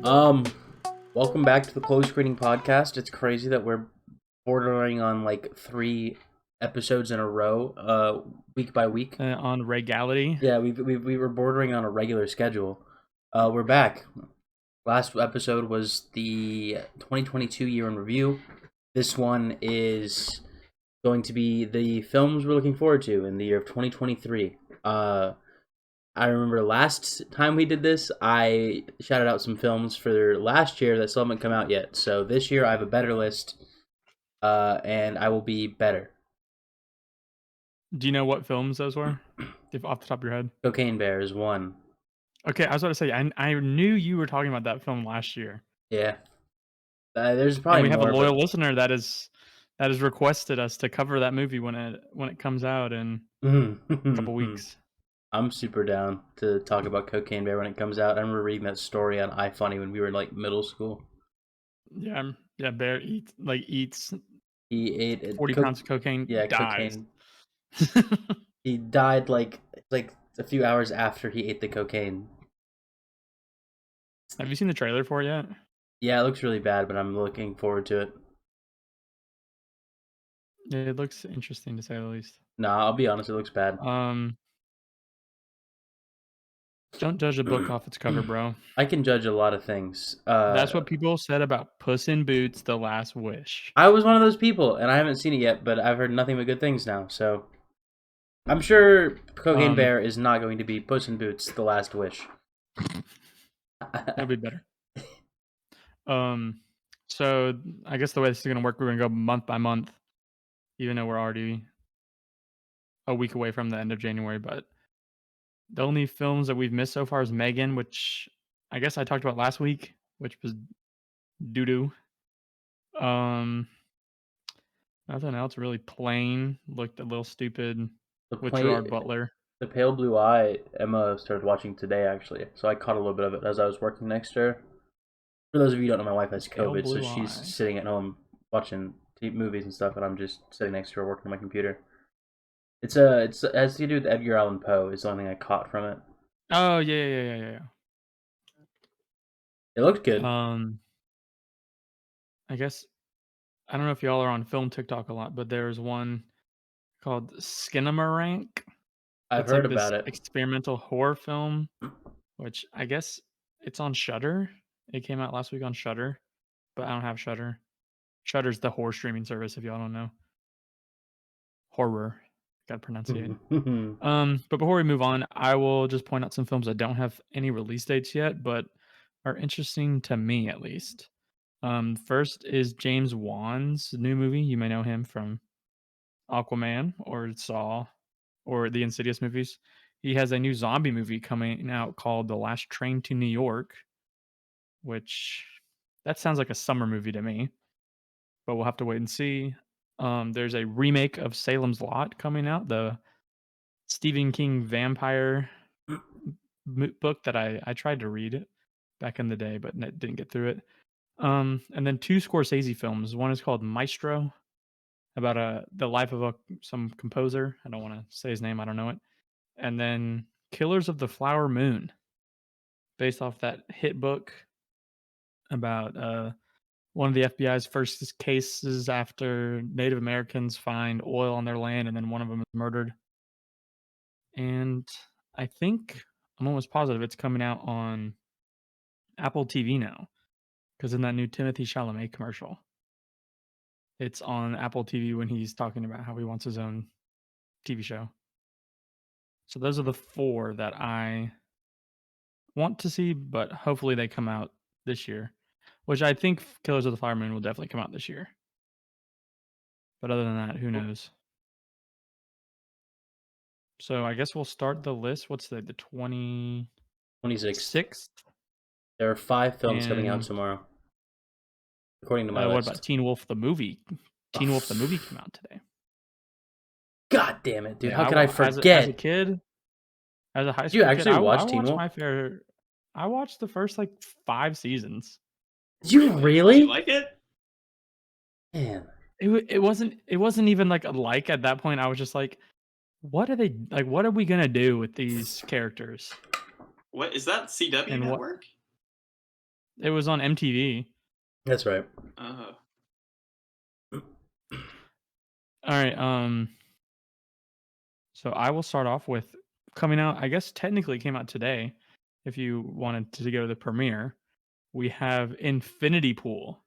Um, Welcome back to the Close Screening Podcast. It's crazy that we're bordering on like 3 episodes in a row, week by week. On Regality. Yeah, we were bordering on a regular schedule. We're back. Last episode was the 2022 year in review. This one is going to be the films we're looking forward to in the year of 2023. I remember last time we did this, I shouted out some films for last year that still haven't come out yet. So this year I have a better list, and I will be better. Do you know what films those were? If off the top of your head. Cocaine Bear is one. Okay, I was about to say I knew you were talking about that film last year, Yeah, there's and probably we have a more, loyal but listener that has requested us to cover that movie when it comes out in a couple weeks. I'm super down to talk about Cocaine Bear when it comes out. I remember reading that story on iFunny when we were in like middle school. Yeah, Bear eats He ate 40 pounds of cocaine, yeah, dies. cocaine. He died like a few hours after he ate the cocaine. Have you seen the trailer for it yet? Yeah, it looks really bad, but I'm looking forward to it. It looks interesting to say the least. Nah, I'll be honest, it looks bad. Don't judge a book off its cover, bro. I can judge a lot of things. That's what people said about Puss in Boots: The Last Wish. I was one of those people, and I haven't seen it yet, but I've heard nothing but good things now. So I'm sure Cocaine Um, Bear is not going to be Puss in Boots: The Last Wish. That'd be better. So I guess the way this is gonna work, we're gonna go month by month, even though we're already a week away from the end of January. But the only films that we've missed so far is Megan, which I guess I talked about last week, which was doo doo. Um, Nothing else really. Plain looked a little stupid the with play, Gerard Butler. the Pale Blue Eye. Emma started watching today, actually, so I caught a little bit of it as I was working next to her. For those of you who don't know, my wife has Pale COVID, so Blue she's Eye. sitting at home watching movies and stuff, and I'm just sitting next to her working on my computer. It has to do with Edgar Allan Poe. Is the only thing I caught from it. Oh yeah. It looked good. I guess I don't know if y'all are on film TikTok a lot, but there's one called Skinamarink. I've It's heard like about this it. experimental horror film, which I guess it's on Shudder. It came out last week on Shudder, but I don't have Shudder. Shudder's the horror streaming service if y'all don't know. Horror. Gotta pronunciate. But before we move on, I will just point out some films that don't have any release dates yet, but are interesting to me at least. First is James Wan's new movie. You may know him from Aquaman or Saw or the Insidious movies. He has a new zombie movie coming out called The Last Train to New York, which that sounds like a summer movie to me, but we'll have to wait and see. There's a remake of Salem's Lot coming out, the Stephen King vampire book that I tried to read it back in the day, but didn't get through it. And then 2 Scorsese films. One is called Maestro, about the life of some composer. I don't want to say his name. I don't know it. And then Killers of the Flower Moon, based off that hit book about one of the FBI's first cases after Native Americans find oil on their land, and then one of them is murdered. And I think I'm almost positive it's coming out on Apple TV now, because in that new Timothy Chalamet commercial, it's on Apple TV when he's talking about how he wants his own TV show. So those are the 4 that I want to see, but hopefully they come out this year, which I think Killers of the Flower Moon will definitely come out this year. But other than that, who knows? So I guess we'll start the list. What's the 26th? 26th. There are 5 films coming out And tomorrow, according to my what list. about Teen Wolf the movie? Teen Wolf the movie came out today. God damn it, dude! Yeah, How could I as a forget? kid, as a high Did you school kid, actually I watch Teen watched Wolf? my fair. I watched the first like 5 seasons. Did you Did really? you like it? Man, It wasn't even like a like at that point. I was just like, what are they like? What are we gonna do with these characters? What is that? CW And what? Network? It was on MTV. That's right. Uh, All right. So I will start off with coming out. I guess technically it came out today. If you wanted to go to the premiere, we have Infinity Pool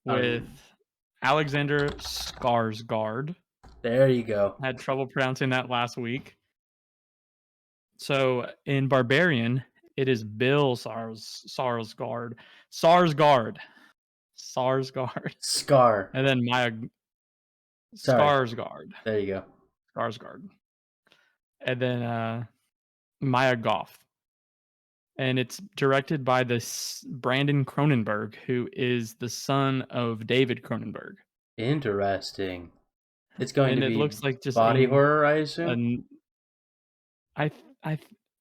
with Alexander Skarsgård. There you go. I had trouble pronouncing that last week. So in Barbarian, it is Bill Sarsgaard. Scar. And then Maya Sorry. Skarsgård. There you go. Skarsgård. And then Maya Goth. And it's directed by this Brandon Cronenberg, who is the son of David Cronenberg. Interesting. It's going And to it be looks like just body horror, I assume.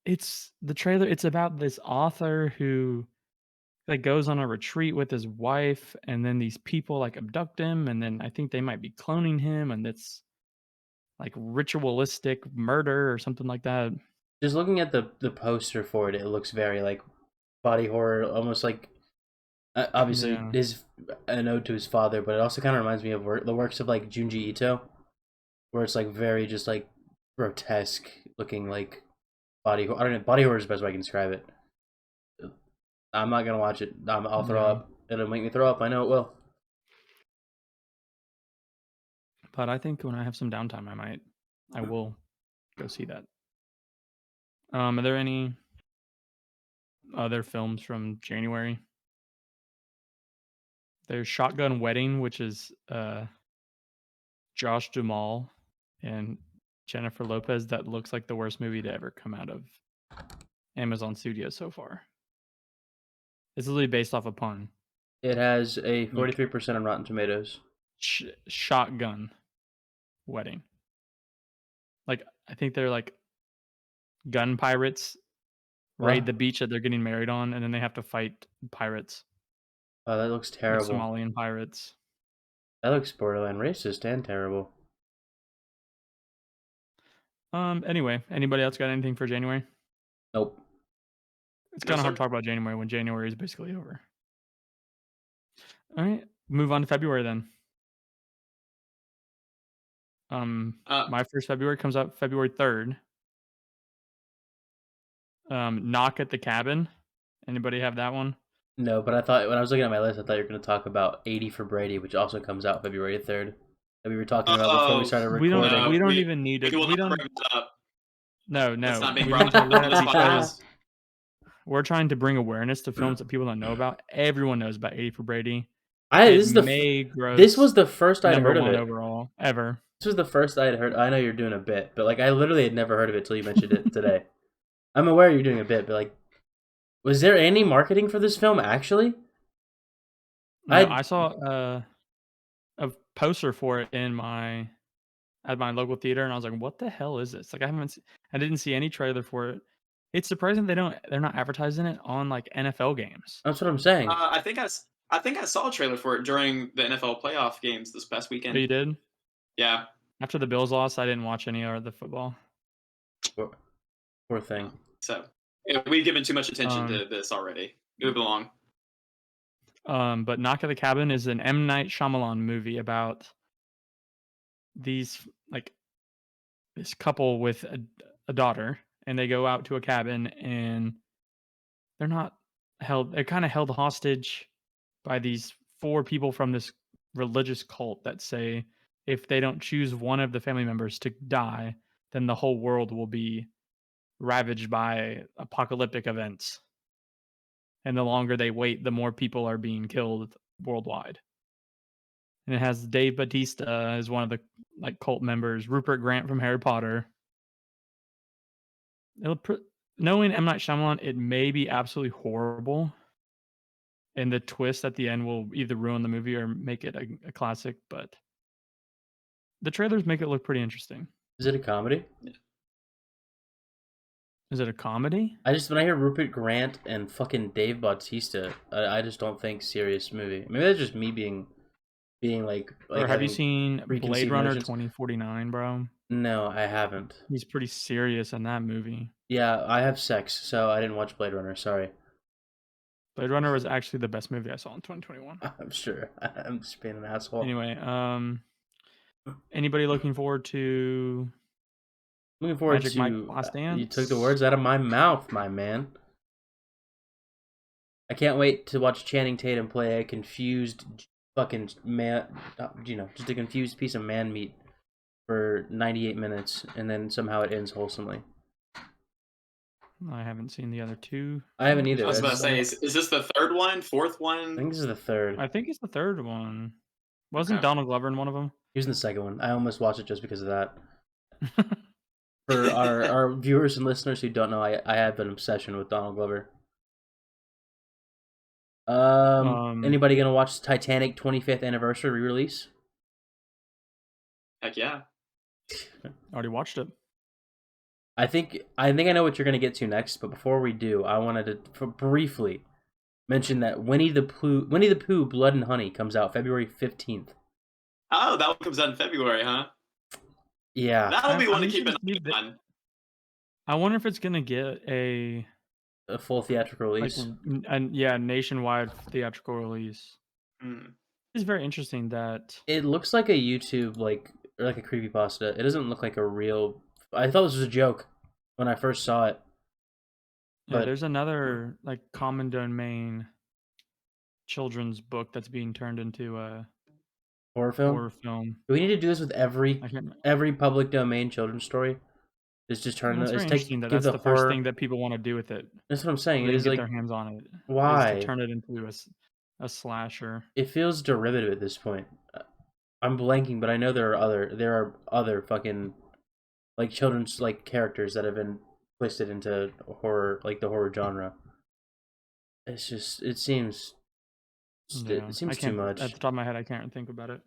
It's the trailer. It's about this author who like goes on a retreat with his wife, and then these people like abduct him, and then I think they might be cloning him, and it's like ritualistic murder or something like that. Just looking at the poster for it, it looks very like body horror, almost like obviously Yeah. is an ode to his father, but it also kind of reminds me of the works of like Junji Ito, where it's like very just like grotesque looking like body. I don't know. Body horror is the best way I can describe it. I'm not gonna watch it. I'll throw Yeah. up. It'll make me throw up. I know it will. But I think when I have some downtime, I will go see that. Are there any other films from January? There's Shotgun Wedding, which is Josh Duhamel and Jennifer Lopez. That looks like the worst movie to ever come out of Amazon Studios so far. It's literally based off a pun. It has a 43% on Rotten Tomatoes. Shotgun Wedding. Like I think they're like gun pirates raid the beach that they're getting married on, and then they have to fight pirates. Oh, that looks Like terrible. Somalian pirates. That looks borderline racist and terrible. Anyway, anybody else got anything for January? Nope. It's kind of hard to talk about January when January is basically over. All right, move on to February then. My first February comes out February 3rd. Knock at the Cabin. Anybody have that one? No, but I thought when I was looking at my list, I thought you were going to talk about 80 for Brady, which also comes out February 3rd. That we were talking about before we started recording. We don't even need it. We don't bring it up. No. It's not being brought up on this podcast. We're trying to bring awareness to films that people don't know about. Everyone knows about 80 for Brady. This was the first I'd heard of it overall ever. This was the first I'd heard. I know you're doing a bit, but like I literally had never heard of it till you mentioned it today. I'm aware you're doing a bit, but like, was there any marketing for this film actually? No, I saw a poster for it at my local theater, and I was like, "What the hell is this?" Like, I didn't see any trailer for it. It's surprising they're not advertising it on like NFL games. That's what I'm saying. I think I saw a trailer for it during the NFL playoff games this past weekend. Oh, you did? Yeah. After the Bills lost, I didn't watch any of the football. Poor thing. So we've given too much attention to this already. Move along. But Knock at the Cabin is an M. Night Shyamalan movie about this couple with a daughter, and they go out to a cabin, and they're kind of held hostage by these 4 people from this religious cult that say if they don't choose one of the family members to die, then the whole world will be ravaged by apocalyptic events. And the longer they wait, the more people are being killed worldwide. And it has Dave Bautista as one of the cult members, Rupert Grant from Harry Potter. Knowing M. Night Shyamalan, it may be absolutely horrible, and the twist at the end will either ruin the movie or make it a classic. But the trailers make it look pretty interesting. Is it a comedy? Is it a comedy? When I hear Rupert Grant and fucking Dave Bautista, I just don't think serious movie. Maybe that's just me being like or have you seen Blade Runner notions? 2049, bro? No, I haven't. He's pretty serious in that movie. Yeah, I have sex, so I didn't watch Blade Runner. Sorry. Blade Runner was actually the best movie I saw in 2021. I'm sure. I'm just being an asshole. Anyway, anybody looking forward to Looking forward Magic to Mike Last you took the Dance? words out of my mouth, my man. I can't wait to watch Channing Tatum play a confused fucking man, just a confused piece of man meat for 98 minutes, and then somehow it ends wholesomely. I haven't seen the other two. I haven't either. I was about to say, It's- is this the third one, fourth I one? think this is the third. I think it's the third one. Wasn't Okay. Donald Glover in one of them? He was in the second one. I almost watched it just because of that. For our viewers and listeners who don't know, I have an obsession with Donald Glover. Anybody gonna watch Titanic 25th anniversary re-release? Heck yeah. Already watched it. I think I know what you're gonna get to next, but before we do, I wanted to briefly mention that Winnie the Pooh Blood and Honey comes out February 15th. Oh, that one comes out in February, huh? Yeah, That'll be I one to mean, keep an just leave eye on. I wonder if it's gonna get a a full theatrical release. nationwide theatrical release. Hmm. It's very interesting that It looks like a YouTube or like a creepypasta. It doesn't look like a real. I thought this was a joke when I first saw it. But there's another like common domain children's book that's being turned into a horror film. horror film. Do we need to do this with I can't. every public domain children's story? Just turn It's the very take interesting that give that's the the first horror. thing that people want to do with it. That's what I'm saying. They It is get like their hands on it. Is why to turn it into a slasher. it feels derivative at this point. I'm blanking, but I know there are other fucking like children's like characters that have been twisted into horror, like the horror genre. It's just it seems Yeah, it seems I can't, too much. At the top of my head, I can't think about it.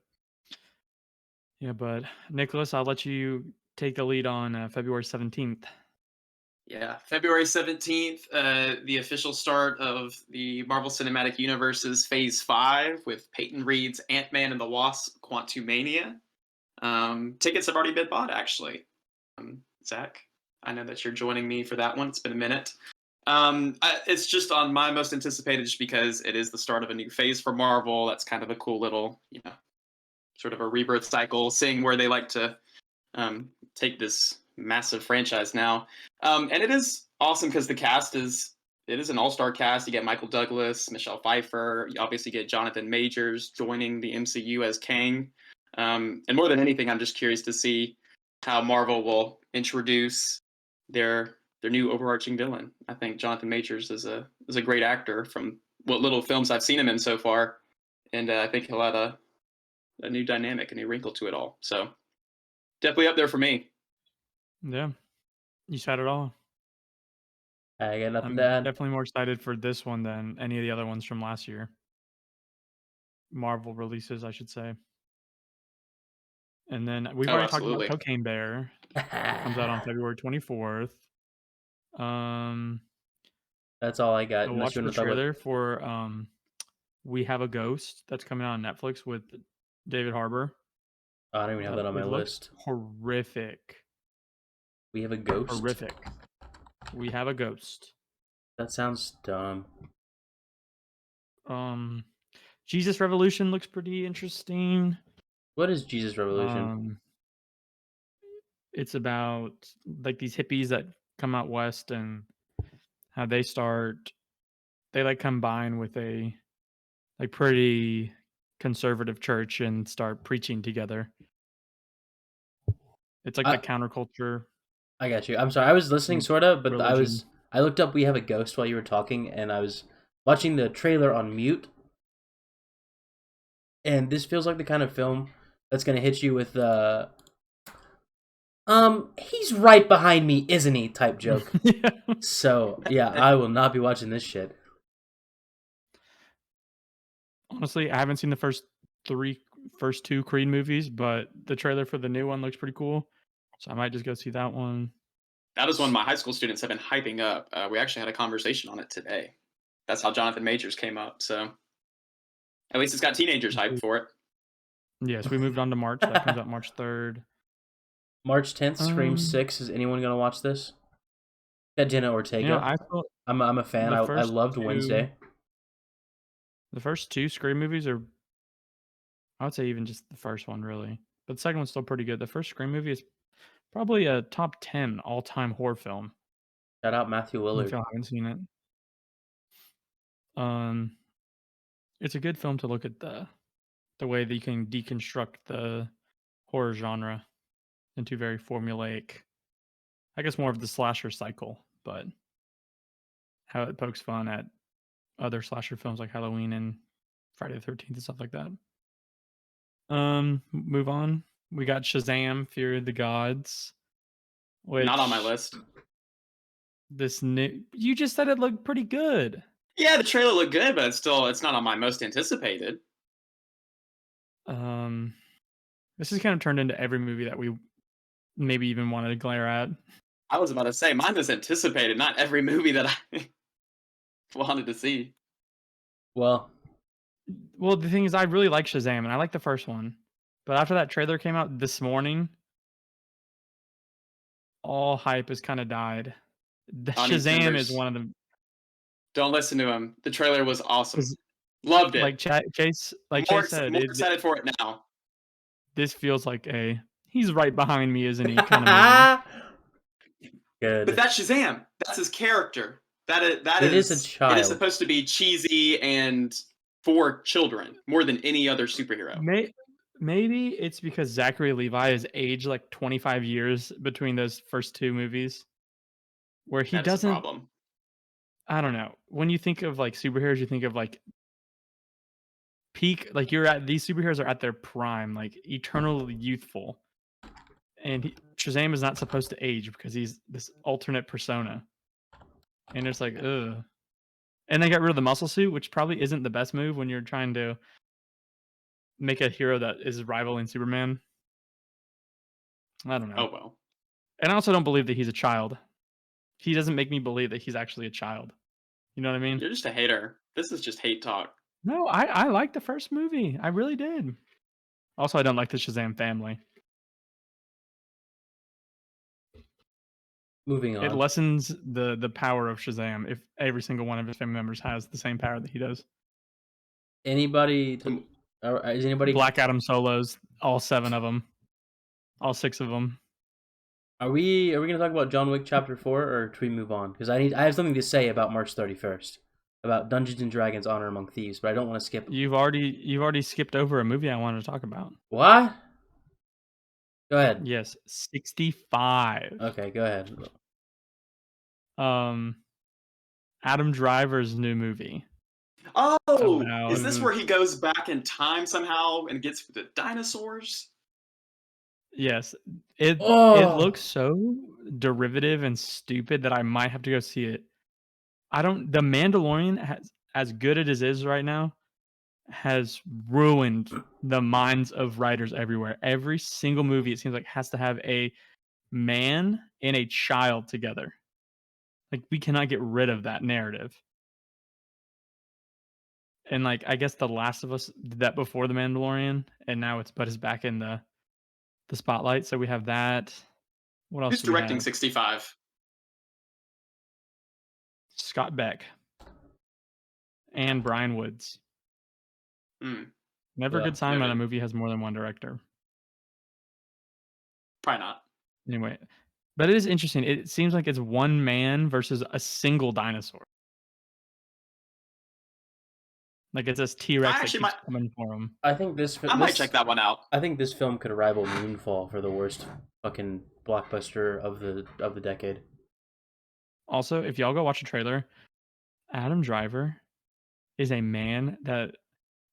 Yeah, but Nicholas, I'll let you take the lead on February 17th. Yeah, February 17th, the official start of the Marvel Cinematic Universe's Phase 5 with Peyton Reed's Ant-Man and the Wasp: Quantumania. Tickets have already been bought, actually. Zach, I know that you're joining me for that one. It's been a minute. It's just on my most anticipated just because it is the start of a new phase for Marvel. That's kind of a cool little, sort of a rebirth cycle, seeing where they like to take this massive franchise now. And it is awesome because the cast is an all-star cast. You get Michael Douglas, Michelle Pfeiffer. You obviously get Jonathan Majors joining the MCU as Kang. And more than anything, I'm just curious to see how Marvel will introduce their new overarching villain. I think Jonathan Majors is a great actor from what little films I've seen him in so far, and I think he'll add a new dynamic, a new wrinkle to it all. So definitely up there for me. Yeah, you said it all. I got nothing I'm to add. definitely more excited for this one than any of the other ones from last year. Marvel releases, I should say. And then we've already talked absolutely. about Cocaine Bear. Comes out on February 24th. That's all I got. I Unless watched you the want to talk about trailer for We Have a Ghost that's coming out on Netflix with David Harbour. I don't even have that on my It looks list. horrific. We have a ghost. Horrific. We Have a Ghost. That sounds dumb. Jesus Revolution looks pretty interesting. What is Jesus Revolution? It's about like these hippies that come out west and how they like combine with a like pretty conservative church and start preaching together. It's like the counterculture. I got you. I'm sorry. I was listening sort of, but religion. I looked up We Have a Ghost while you were talking, and I was watching the trailer on mute. And this feels like the kind of film that's going to hit you with he's right behind me, isn't he? Type joke. Yeah. So, yeah, I will not be watching this shit. Honestly, I haven't seen the first two Creed movies, but the trailer for the new one looks pretty cool. So I might just go see that one. That is one my high school students have been hyping up. We actually had a conversation on it today. That's how Jonathan Majors came up. So at least it's got teenagers hyped for it. Yes, we moved on to March. That comes out March 3rd. March 10th, Scream 6. Is anyone going to watch this? Got Jenna Ortega. I thought I'm a fan. I loved Wednesday. The first two Scream movies are, I would say, even just the first one really, but the second one's still pretty good. The first Scream movie is probably a top 10 all-time horror film. Shout out Matthew If Willard. y'all haven't seen it, it's a good film to look at the way that you can deconstruct the horror genre into very formulaic, I guess more of the slasher cycle, but how it pokes fun at other slasher films like Halloween and Friday the 13th and stuff like that. Move on. We got Shazam! Fury of the Gods. Which Not on my list. This new, you just said it looked pretty good. Yeah, the trailer looked good, but it's not on my most anticipated. This has kind of turned into every movie that we maybe even wanted to glare at. I was about to say mine was anticipated, not every movie that I wanted to see. Well, the thing is, I really like Shazam, and I like the first one. But after that trailer came out this morning, all hype has kind of died. Audience Shazam members, is one of the, Don't listen to him. The trailer was awesome. 'cause Loved it. like Chase, like more Chase said, more excited for it now. this feels like a he's right behind me, isn't he? Kind of movie. good. But that's Shazam. That's his character. That It is is a child. It is supposed to be cheesy and for children more than any other superhero. Maybe it's because Zachary Levi has aged like 25 years between those first two movies, where he That's a doesn't. problem. I don't know. When you think of like superheroes, you think of like peak. Like these superheroes are at their prime, like eternally youthful. And Shazam is not supposed to age because he's this alternate persona. And it's like, ugh. And they got rid of the muscle suit, which probably isn't the best move when you're trying to make a hero that is rivaling Superman. I don't know. Oh well. And I also don't believe that he's a child. He doesn't make me believe that he's actually a child. You know what I mean? You're just a hater. This is just hate talk. No, I liked the first movie. I really did. Also, I don't like the Shazam family. Moving on. It lessens the power of Shazam if every single one of his family members has the same power that he does. Anybody? Is anybody? Black Adam solos, all 7 of them, all 6 of them. Are we gonna talk about John Wick Chapter 4, or should we move on? Because I have something to say about March 31st, about Dungeons and Dragons: Honor Among Thieves, but I don't want to skip. You've already skipped over a movie I wanted to talk about. What? Go ahead. Yes, 65. Okay, go ahead. Adam Driver's new movie. Oh, About- is this where he goes back in time somehow and gets the dinosaurs? Yes, it Oh. looks so derivative and stupid that I might have to go see it. The Mandalorian has, as good as it is right now, has ruined the minds of writers everywhere. Every single movie, it seems like, has to have a man and a child together. Like, we cannot get rid of that narrative. And like, I guess The Last of Us did that before The Mandalorian, and now it's back in the spotlight. So we have that. What else? Who's do we directing have? 65? Scott Beck and Brian Woods. Never a Yeah, good sign when a noted. movie has more than one director. Probably not. Anyway, but it is interesting. It seems like it's one man versus a single dinosaur. Like it's this T-Rex that actually keeps might- coming for him. I think this. I might check that one out. I think this film could rival Moonfall for the worst fucking blockbuster of the decade. Also, if y'all go watch a trailer, Adam Driver is a man that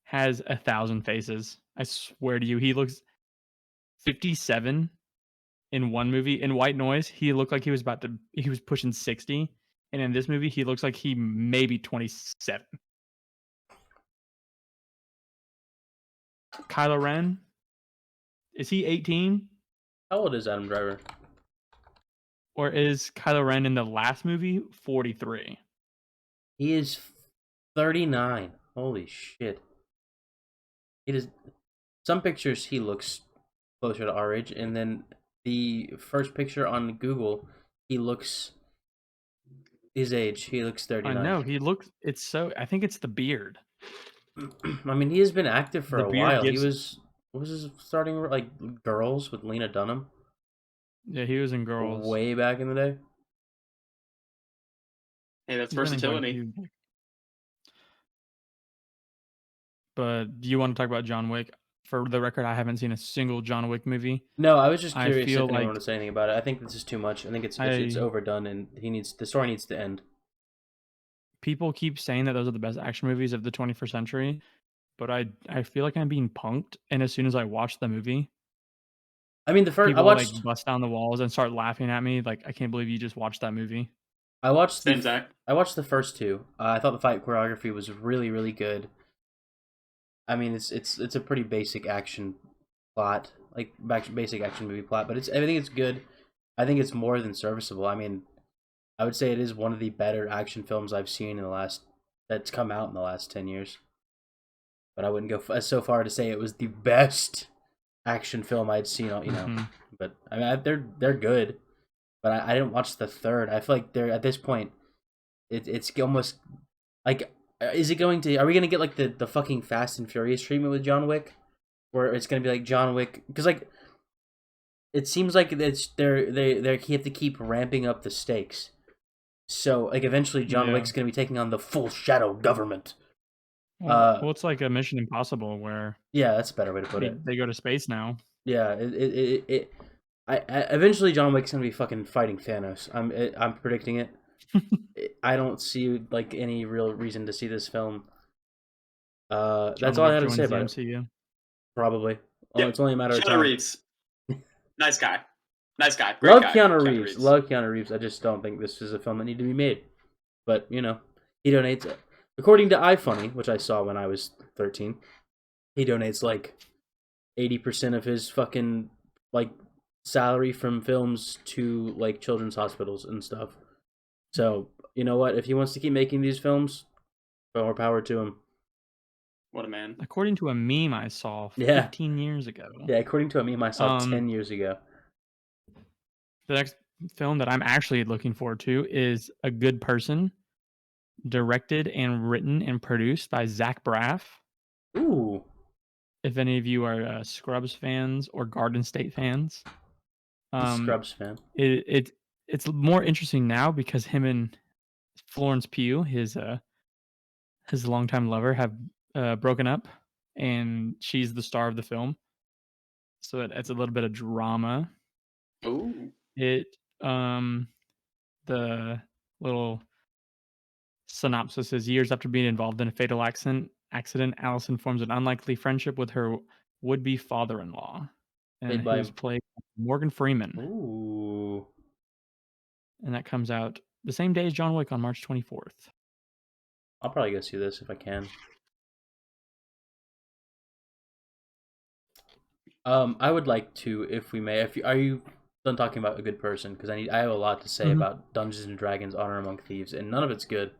has 1,000 faces. I swear to you, he looks 57 in one movie. In White Noise, he looked like he was pushing 60, and in this movie, he looks like he may be 27. Kylo Ren, is he 18? How old is Adam Driver? Or is Kylo Ren in the last movie 43? He is 39. Holy shit. It is. Some pictures he looks closer to our age, and then the first picture on Google, he looks his age. He looks 39. I know he looks. I think it's the beard. I mean, he has been active for The a beard while. He gives. was what was his starting like Girls with Lena Dunham Yeah, he was in Girls. way back in the day. Hey, that's He's been in quite a versatility. few. But do you want to talk about John Wick? For the record, I haven't seen a single John Wick movie. No, I was just I curious feel if anyone like wanted to say anything about it. I think this is too much. I think it's I overdone, and the story needs to end. people keep saying that those are the best action movies of the 21st century, but I feel like I'm being punked. And as soon as I watch the movie, I mean, the first people like bust down the walls and start laughing at me. Like, I can't believe you just watched that movie. I watched Same, Zach. I watched the first two. I thought the fight choreography was really really good. I mean, it's a pretty basic action plot, like basic action movie plot, but I think it's good. I think it's more than serviceable. I mean, I would say it is one of the better action films I've seen that's come out in the last 10 years. But I wouldn't go so far to say it was the best action film I'd seen, Mhm. But I mean, they're good. But I didn't watch the third. I feel like they're at this point it's almost like is it going to are we going to get like the fucking Fast and Furious treatment with John Wick where it's going to be like John Wick cuz like it seems like it's they have to keep ramping up the stakes. So like eventually John Yeah. Wick's going to be taking on the full shadow government. Well, it's like a Mission Impossible where Yeah, that's a better way to put it. they go to space now. Yeah, I eventually John Wick's gonna be fucking fighting Thanos. I'm predicting it. I don't see like any real reason to see this film. That's John all I Wick had to joins say the about it. MCU. Probably. Oh, Yep. it's only a matter of Keanu time. Reeves. Nice guy. Nice guy. Great Love guy. Keanu Reeves. Love Keanu Reeves. I just don't think this is a film that needed to be made. But he donates. According to iFunny, which I saw when I was 13, he donates like 80% of his fucking like salary from films to like children's hospitals and stuff. So you know what? If he wants to keep making these films, more power to him. What a man. According to a meme I saw Yeah. 15 years ago. Yeah, according to a meme I saw 10 years ago. The next film that I'm actually looking forward to is A Good Person, directed and written and produced by Zach Braff. Ooh. If any of you are Scrubs fans or Garden State fans, Scrubs fan. it's more interesting now because him and Florence Pugh, his longtime lover, have broken up, and she's the star of the film. So it's a little bit of drama. Ooh. The little synopsis is years after being involved in a fatal accident, Allison forms an unlikely friendship with her would-be father-in-law, Played by who's played by Morgan Freeman. Ooh. And that comes out the same day as John Wick on March 24th. I'll probably go see this if I can. I would like to, if we may. Are you done talking about A Good Person? Because I have a lot to say about Dungeons and Dragons: Honor Among Thieves, and none of it's good.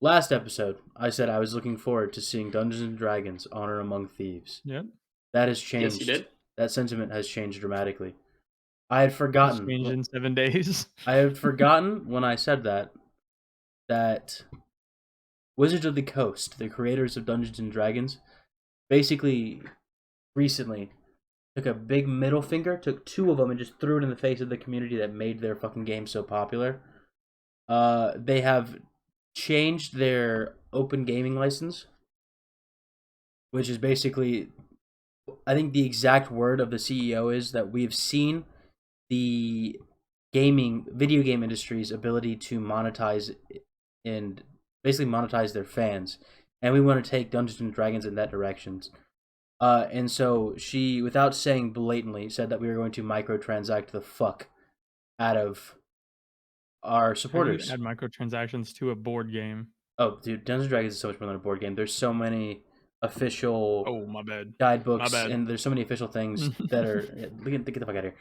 Last episode, I said I was looking forward to seeing Dungeons and Dragons: Honor Among Thieves. Yep. That has changed. Yes, you did. That sentiment has changed dramatically. I had forgotten. Changed in 7 days. I had forgotten when I said that Wizards of the Coast, the creators of Dungeons and Dragons, basically recently took a big middle finger, took two of them, and just threw it in the face of the community that made their fucking game so popular. They have changed their open gaming license, which is basically, I think the exact word of the CEO is that we've seen the video game industry's ability to monetize and basically monetize their fans, and we want to take Dungeons and Dragons in that direction. And so she, without saying blatantly, said that we were going to microtransact the fuck out of our supporters. Add microtransactions to a board game. Oh, dude, Dungeons and Dragons is so much more than a board game. There's so many official my bad. guidebooks, My bad. and there's so many official things that are. Get the fuck out of here.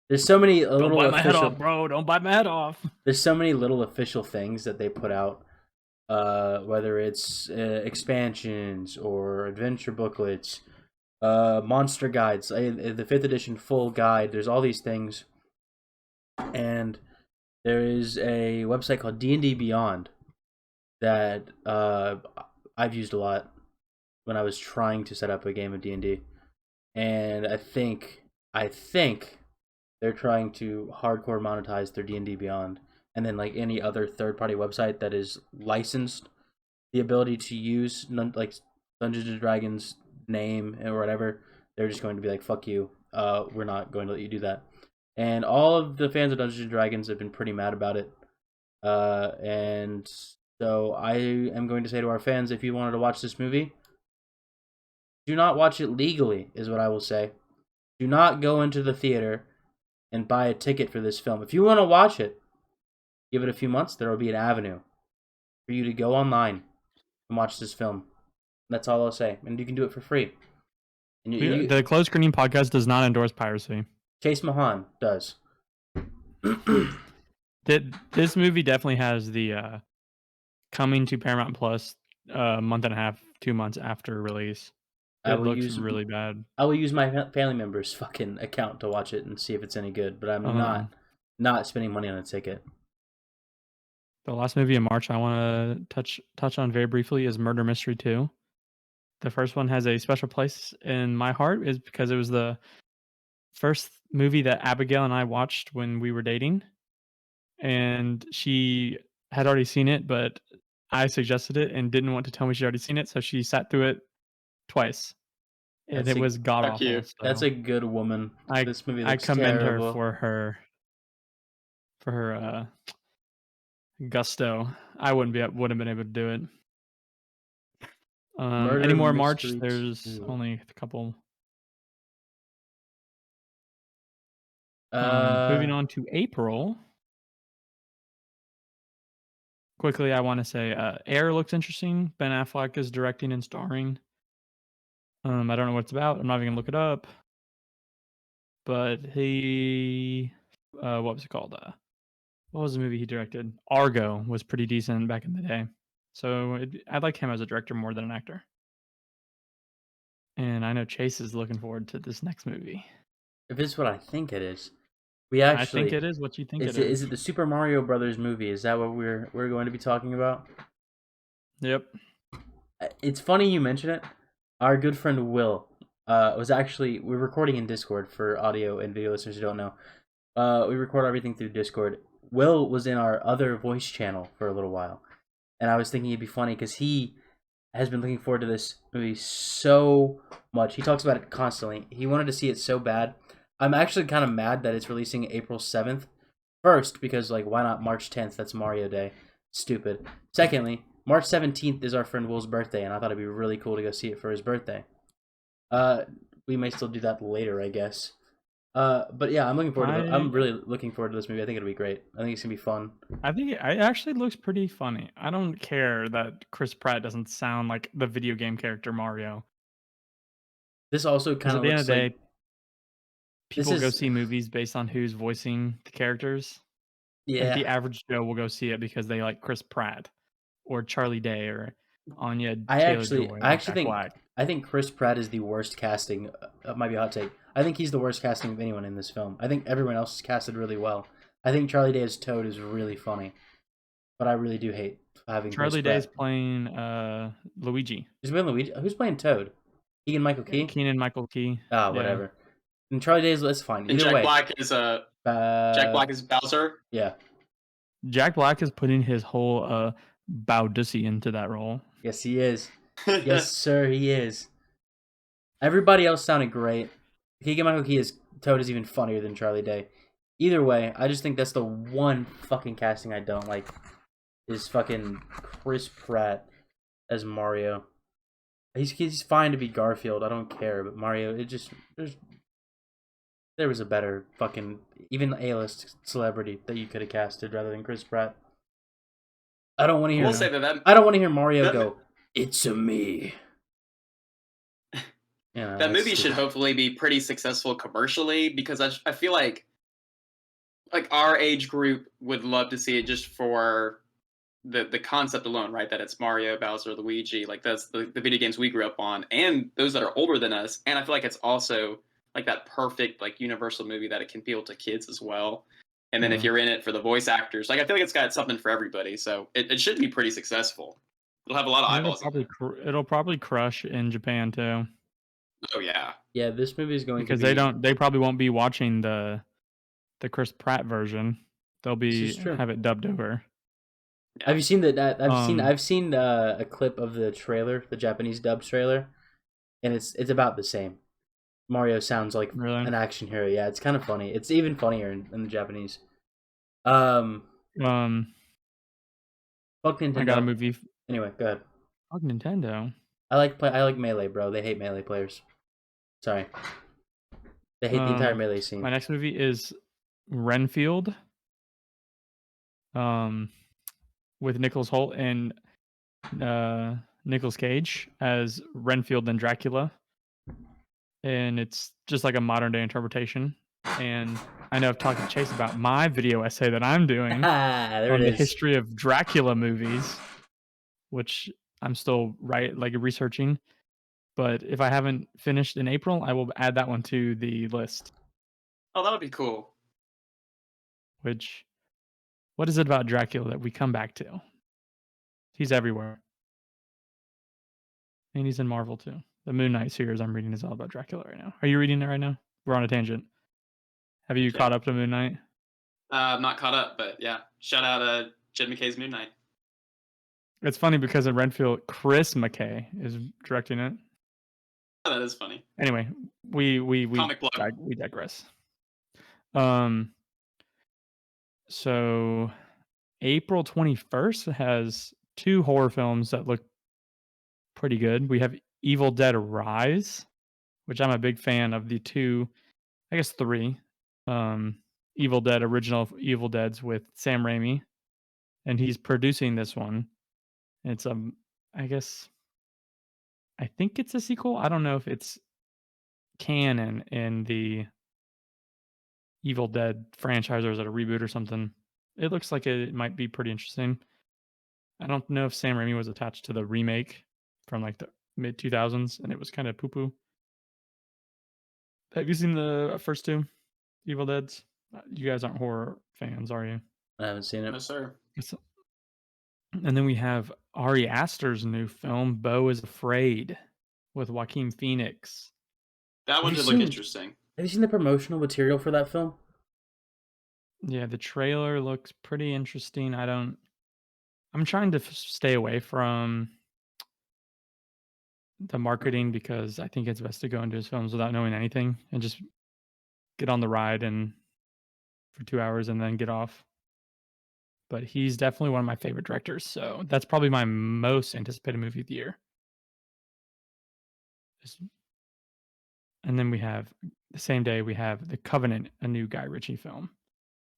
There's so many little Don't bite my head official. off, bro. Don't bite my head off. There's so many little official things that they put out, whether it's expansions or adventure booklets, monster guides, the 5th edition full guide. There's all these things, and there is a website called D&D Beyond, that I've used a lot when I was trying to set up a game of D&D, and I think they're trying to hardcore monetize their D&D Beyond, and then like any other third-party website that is licensed the ability to use like Dungeons and Dragons name or whatever, they're just going to be like, "Fuck you, we're not going to let you do that." And all of the fans of Dungeons and Dragons have been pretty mad about it. And so I am going to say to our fans, if you wanted to watch this movie, do not watch it legally, is what I will say. Do not go into the theater and buy a ticket for this film. If you want to watch it, give it a few months, there will be an avenue for you to go online and watch this film. That's all I'll say. And you can do it for free. And The Closed Screening Podcast does not endorse piracy. Chase Mahan does. This movie definitely has the coming to Paramount Plus a month and a half, 2 months after release. It looks really bad. I will use my family member's fucking account to watch it and see if it's any good, but I'm not spending money on a ticket. The last movie in March I want to touch on very briefly is Murder Mystery 2. The first one has a special place in my heart is because it was the first movie that Abigail and I watched when we were dating. And she had already seen it, but I suggested it and didn't want to tell me she'd already seen it, so she sat through it twice. And it was god awful. So that's a good woman. This movie looks commend terrible. her for her gusto. I wouldn't have been able to do it. Any more March? There's only a couple. Moving on to April. Quickly, I want to say Air looks interesting. Ben Affleck is directing and starring. I don't know what it's about. I'm not even going to look it up. But he... what was it called? What was the movie he directed? Argo was pretty decent back in the day. So I like him as a director more than an actor. And I know Chase is looking forward to this next movie. If it's what I think it is. I think it is what you think it is. Is it the Super Mario Brothers movie? Is that what we're going to be talking about? Yep. It's funny you mention it. Our good friend Will was actually... We're recording in Discord for audio and video listeners who don't know. We record everything through Discord. Will was in our other voice channel for a little while. And I was thinking it'd be funny because he has been looking forward to this movie so much. He talks about it constantly. He wanted to see it so bad. I'm actually kind of mad that it's releasing April 7th. First, because, like, why not March 10th? That's Mario Day. Stupid. Secondly, March 17th is our friend Will's birthday, and I thought it'd be really cool to go see it for his birthday. We may still do that later, I guess. But yeah, I'm looking forward to it. I'm really looking forward to this movie. I think it'll be great. I think it's gonna be fun. I think it actually looks pretty funny. I don't care that Chris Pratt doesn't sound like the video game character Mario. This also kind of looks like... People go see movies based on who's voicing the characters. Yeah. Like the average Joe will go see it because they like Chris Pratt or Charlie Day or Anya Taylor-Joy. I think Chris Pratt is the worst casting. Might be a hot take. I think he's the worst casting of anyone in this film. I think everyone else is casted really well. I think Charlie Day as Toad is really funny, but I really do hate having Charlie Day is playing Luigi. He's playing Luigi. Who's playing Toad? Keegan-Michael Key. Keegan-Michael Key. Whatever. Yeah. And Charlie Day that's fine. And Jack Black is Bowser. Yeah. Jack Black is putting his whole Bowdussy into that role. Yes, he is. Yes, sir, he is. Everybody else sounded great. Keegan-Michael Key as Toad is even funnier than Charlie Day. Either way, I just think that's the one fucking casting I don't like. Is fucking Chris Pratt as Mario. He's fine to be Garfield. I don't care, but Mario, there was a better fucking even A-list celebrity that you could have casted rather than Chris Pratt. I don't want to hear. I don't want to hear Mario go. It's a me. That movie should hopefully be pretty successful commercially because I feel like our age group would love to see it just for the concept alone, right? That it's Mario, Bowser, Luigi. Like that's the video games we grew up on, and those that are older than us. And I feel like it's also like that perfect like universal movie that it can appeal to kids as well. And then if Yeah. you're in it for the voice actors, like I feel like it's got something for everybody. So it should be pretty successful. It'll have a lot of And eyeballs on it. it'll probably crush in Japan too, Oh yeah. Yeah, this movie is going to because be. they probably won't be watching the Chris Pratt version. They'll This is be true. have it dubbed over. Yeah. Have you seen that? Um, I've seen a clip of the trailer, the Japanese dubbed trailer, and it's about the same. Mario sounds like Really? an action hero. Yeah, it's kind of funny. It's even funnier in the Japanese. Um, Fuck Nintendo. I got a movie. Anyway, go ahead. Fuck Nintendo. I like Melee, bro. They hate Melee players. Sorry. They hate the entire Melee scene. My next movie is Renfield. With Nicholas Hoult and Nicolas Cage as Renfield and Dracula. And it's just like a modern day interpretation. And I know I've talked to Chase about my video essay that I'm doing There on it the is. history of Dracula movies, which I'm still researching. But if I haven't finished in April, I will add that one to the list. Oh, that would be cool. Which, what is it about Dracula that we come back to? He's everywhere. And he's in Marvel too. The Moon Knight series I'm reading is all about Dracula right now. Are you reading it right now? We're on a tangent. Have you caught up to Moon Knight? I'm not caught up, but yeah. Shout out Jed McKay's Moon Knight. It's funny because in Renfield, Chris McKay is directing it. Oh, that is funny. Anyway, we Comic plug. we digress. So April 21st has 2 horror films that look pretty good. We have Evil Dead Rise, which I'm a big fan of the 2, I guess 3 Evil Dead original Evil Deads with Sam Raimi, and he's producing this one. It's I think it's a sequel. I don't know if it's canon in the Evil Dead franchise or is it a reboot or something. It looks like it might be pretty interesting. I don't know if Sam Raimi was attached to the remake from like the mid 2000s and it was kind of poo poo. Have you seen the first 2 Evil Deads? You guys aren't horror fans, are you? I haven't seen it. No, sir. And then we have Ari Aster's new film, Beau is Afraid, with Joaquin Phoenix. That one Have you did look seen- interesting. Have you seen the promotional material for that film? Yeah, the trailer looks pretty interesting. I'm trying to stay away from the marketing because I think it's best to go into his films without knowing anything and just get on the ride and for 2 hours and then get off. But he's definitely one of my favorite directors, so that's probably my most anticipated movie of the year. And then we have the same day we have The Covenant, a new Guy Ritchie film.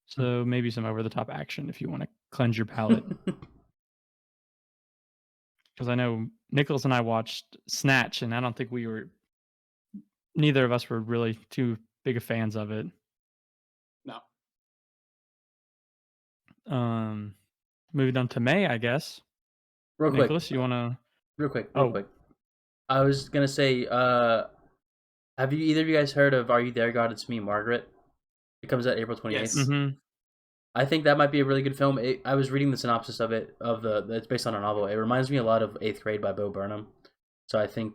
So maybe some over the top action if you want to cleanse your palate. Because I know Nicholas and I watched Snatch, and I don't think neither of us were really too big of fans of it. No. Moving on to May, I guess. Real quick. Nicholas, you want to? Real quick. Oh. I was gonna say, have you either of you guys heard of Are You There, God? It's Me, Margaret? It comes out April 28th. Yes. Mm-hmm. I think that might be a really good film. I was reading the synopsis of it, it's based on a novel. It reminds me a lot of 8th Grade by Bo Burnham. So I think,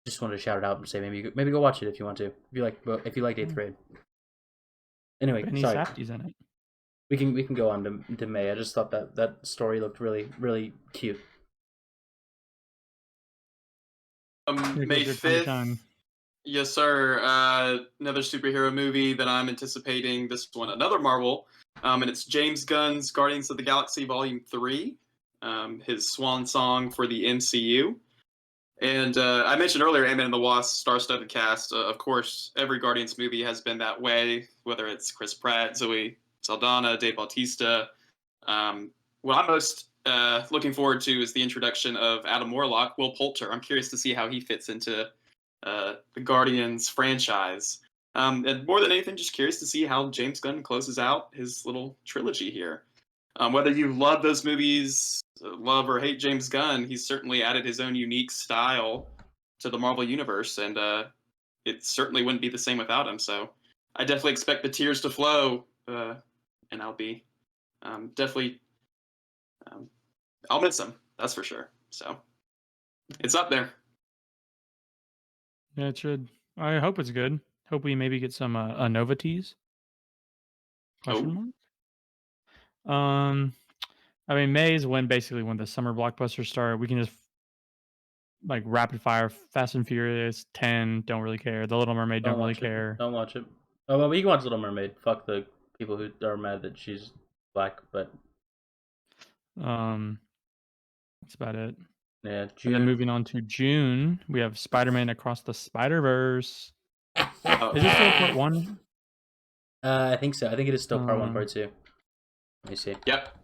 just wanted to shout it out and say maybe go watch it if you want to. If you liked 8th Grade. Anyway, Benny sorry. Safdie's in it. We can go on to May. I just thought that story looked really, really cute. May 5th. Yes, sir. Another superhero movie that I'm anticipating. This one, another Marvel, and it's James Gunn's Guardians of the Galaxy Volume 3, his swan song for the MCU. And I mentioned earlier Ant-Man and the Wasp, star-studded cast. Of course, every Guardians movie has been that way, whether it's Chris Pratt, Zoe Saldana, Dave Bautista. What I'm most looking forward to is the introduction of Adam Warlock, Will Poulter. I'm curious to see how he fits into the Guardians franchise. And more than anything, just curious to see how James Gunn closes out his little trilogy here. Whether you love those movies, love or hate James Gunn, he's certainly added his own unique style to the Marvel Universe, and it certainly wouldn't be the same without him. So I definitely expect the tears to flow and I'll be definitely I'll miss him. That's for sure. So it's up there. Yeah, it should. I hope it's good. Hope we maybe get some novelties. Question Oh, mark. I mean, May is when the summer blockbusters start. We can just like rapid fire, Fast and Furious 10. Don't really care. The Little Mermaid. Don't Don't really watch it. care. Don't watch it. Oh well, we can watch Little Mermaid. Fuck the people who are mad that she's black, but That's about it. yeah, And then June. moving on to June, we have Spider-Man Across the Spider-Verse. oh. Is it still part 1? I think so. I think it is still part 1, Um, part 2. Let me see. Yep.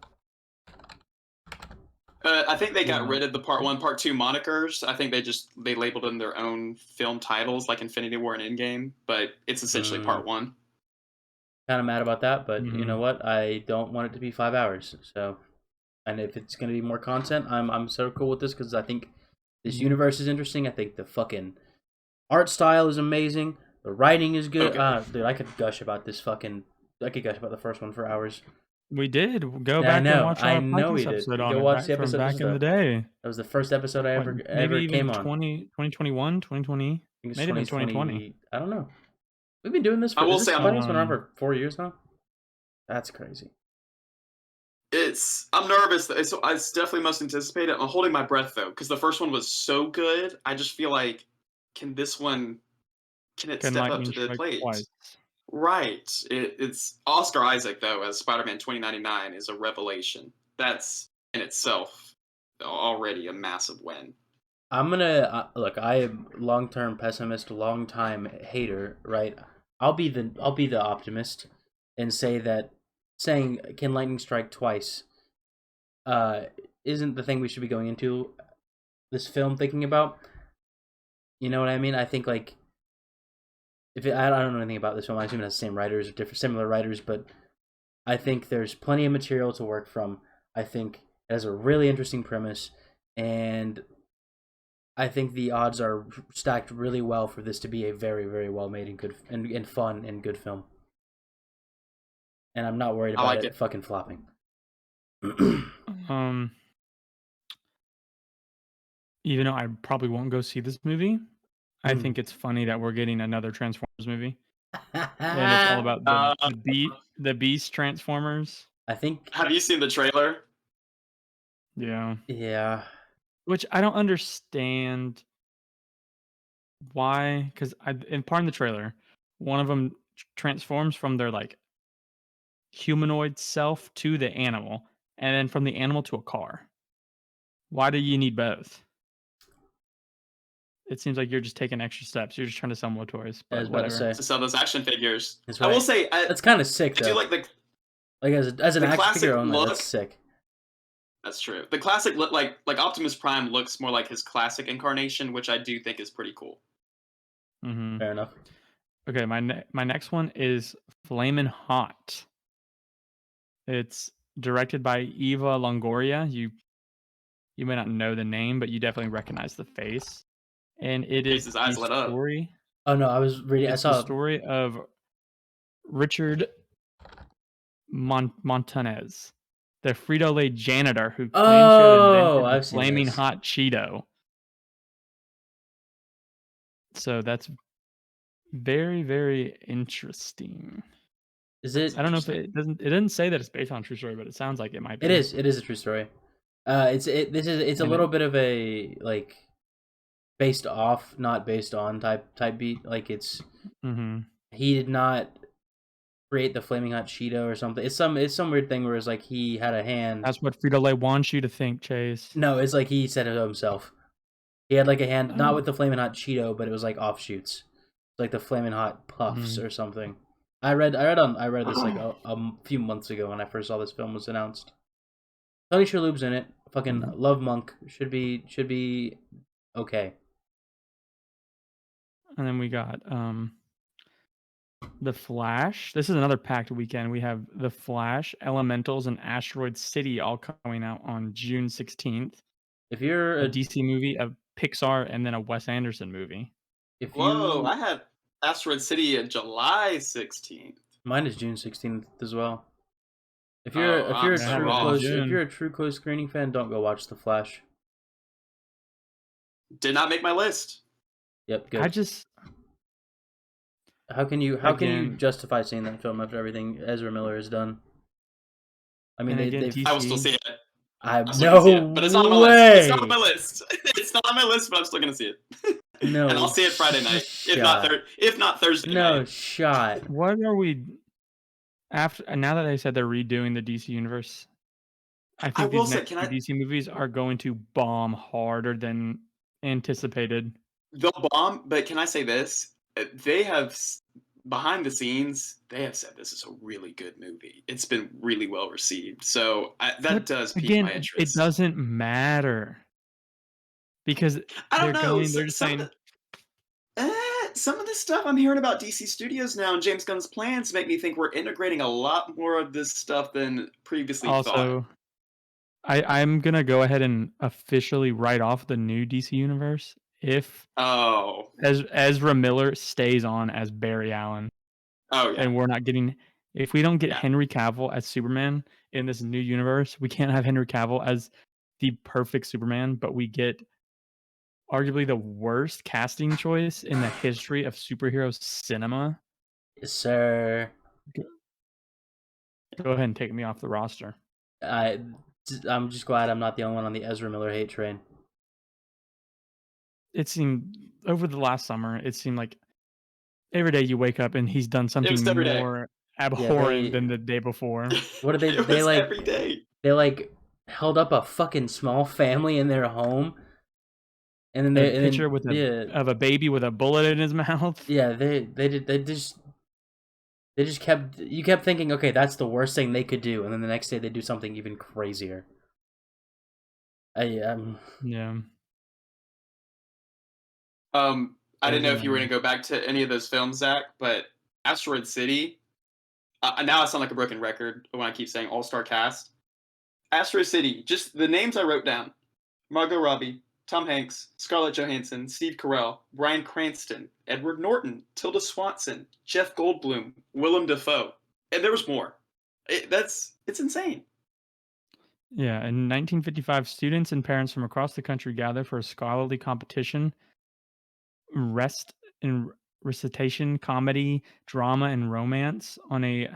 I think they got Yeah. rid of the part 1, part 2 monikers. I think they labeled them their own film titles, like Infinity War and Endgame. But it's essentially part 1. Kind of mad about that, but you know Mhm. what? I don't want it to be 5 hours. So, and if it's gonna be more content, I'm so cool with this because I think this Mhm. universe is interesting. I think the fucking art style is amazing. The writing is good. Okay. Dude, I could gush about this fucking. I could gush about the first one for hours. We did go Yeah, I back and know. watch I our know we podcast did. episode on Go it watch the from episode. back in the day. That was the first episode I What, ever maybe even came on. 2021, 2020? I think it's Maybe even 2020. I don't know. We've been doing this I for. will Is this say I'm- funny? It's been on for 4 years now. That's crazy. I'm nervous. It's definitely most anticipated. I'm holding my breath though, because the first one was so good. I just feel like, can it Can step up lightning to the strike plate? twice? Right. It's Oscar Isaac though as Spider-Man 2099 is a revelation. That's in itself already a massive win. I'm gonna look. I am long-term pessimist, long-time hater. Right. I'll be the optimist and say that saying can lightning strike twice isn't the thing we should be going into this film thinking about. You know what I mean? I think like I don't know anything about this film. I assume it has the same writers or different similar writers, but I think there's plenty of material to work from. I think it has a really interesting premise, and I think the odds are stacked really well for this to be a very, very well made and good and fun and good film. And I'm not worried I about like it it. fucking flopping. Even though I probably won't go see this movie, I Hmm. think it's funny that we're getting another Transformers movie, and it's all about the Beast Transformers. I think, Have you seen the trailer? Yeah, yeah. which I don't understand why. Because in part in the trailer, one of them transforms from their like humanoid self to the animal, and then from the animal to a car. Why do you need both? It seems like you're just taking extra steps. You're just trying to sell more toys, I but was about to whatever. say To sell those action figures. That's I will right. say that's kind of sick I do though. like Like as an the action classic figure only, look. that's sick. That's true. The classic look like Optimus Prime looks more like his classic incarnation, which I do think is pretty cool. Mm-hmm. Fair enough. Okay, my next one is Flamin' Hot. It's directed by Eva Longoria. You may not know the name, but you definitely recognize the face. And it is Face's eyes the lit up. story. Oh no, I was reading. It's I the saw. story of Richard Montanez, the Frito-Lay janitor who claims to have Oh, invented I've the seen flaming this. hot Cheeto. So that's very, very interesting. Is it? I don't know if it doesn't say that it's based on a true story, but it sounds like it might be. It is. It is a true story. It's a And little bit of a like based off, not based on type beat. Like it's Mm-hmm. he did not create the flaming hot Cheeto or something. It's some weird thing where it's like he had a hand. That's what Frito-Lay wants you to think, Chase. No, it's like he said it himself. He had like a hand, not Oh. with the flaming hot Cheeto, but it was like offshoots, like the flaming hot puffs or something. I read this like a few months ago when I first saw this film was announced. Tony Shalhoub's in it. Fucking love Monk. Should be okay. And then we got The Flash. This is another packed weekend. We have The Flash, Elementals, and Asteroid City all coming out on June 16th. If you're A DC movie, a Pixar, and then a Wes Anderson movie. if Whoa, you I had Asteroid City on July 16th. mine is June 16th as well. If you're Oh, if you're I'm a so true wrong. close if June. you're a true close screening fan, don't go watch The Flash. Did not make my list. Yep, I good. just How can you again justify seeing that film after everything Ezra Miller has done? I mean, and again they've I will still DC. see it. I I'm still gonna see no it, but it's not on my list. It's not on way. my list. It's not on my list, but I'm still gonna see it. No And I'll see it Friday night, shot. if not Thursday No night. shot. What are we after? Now that they said they're redoing the DC universe, I I think will these say, next two DC movies are going to bomb harder than anticipated. they'll bomb, but can I say this? They have behind the scenes, they have said this is a really good movie. It's been really well received, so that But does pique again, my it interest. doesn't matter because I don't know. they're just saying, Some of the stuff I'm hearing about DC Studios now and James Gunn's plans make me think we're integrating a lot more of this stuff than previously thought. also, I'm gonna go ahead and officially write off the new DC universe if Oh, Ezra Miller stays on as Barry Allen, oh yeah, and we're not getting. If we don't get Yeah. Henry Cavill as Superman in this new universe, we can't have Henry Cavill as the perfect Superman, but we get arguably the worst casting choice in the history of superhero cinema. Yes, sir. Go ahead and take me off the roster. I'm just glad I'm not the only one on the Ezra Miller hate train. It seemed over the last summer, it seemed like every day you wake up and he's done something every day. more abhorrent they- than the day before. What did It they was like? every day. They like held up a fucking small family in their home, and then A picture with of a baby with a bullet in his mouth. yeah they just kept thinking, okay, that's the worst thing they could do, and then the next day they do something even crazier. Yeah. I didn't know if you were going to go back to any of those films, Zach, but Asteroid City. Now I sound like a broken record when I keep saying all-star cast. Asteroid City, just the names I wrote down: Margot Robbie, Tom Hanks, Scarlett Johansson, Steve Carell, Bryan Cranston, Edward Norton, Tilda Swanson, Jeff Goldblum, Willem Dafoe, and there was more. It's insane. Yeah, in 1955, students and parents from across the country gather for a scholarly competition, recitation, comedy, drama, and romance on a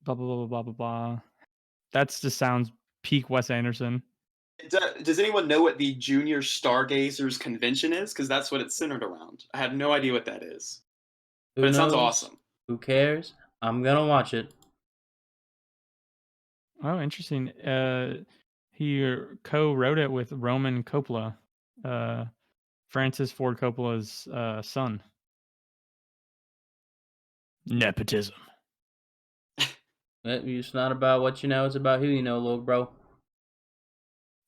blah blah blah blah blah blah. That just sounds peak Wes Anderson. Does anyone know what the Junior Stargazers Convention is? Because that's what it's centered around. I have no idea what that is, but it sounds awesome. Who cares? I'm gonna watch it. Oh, interesting. He co-wrote it with Roman Coppola, Francis Ford Coppola's son. Nepotism. It's not about what you know; it's about who you know, little bro.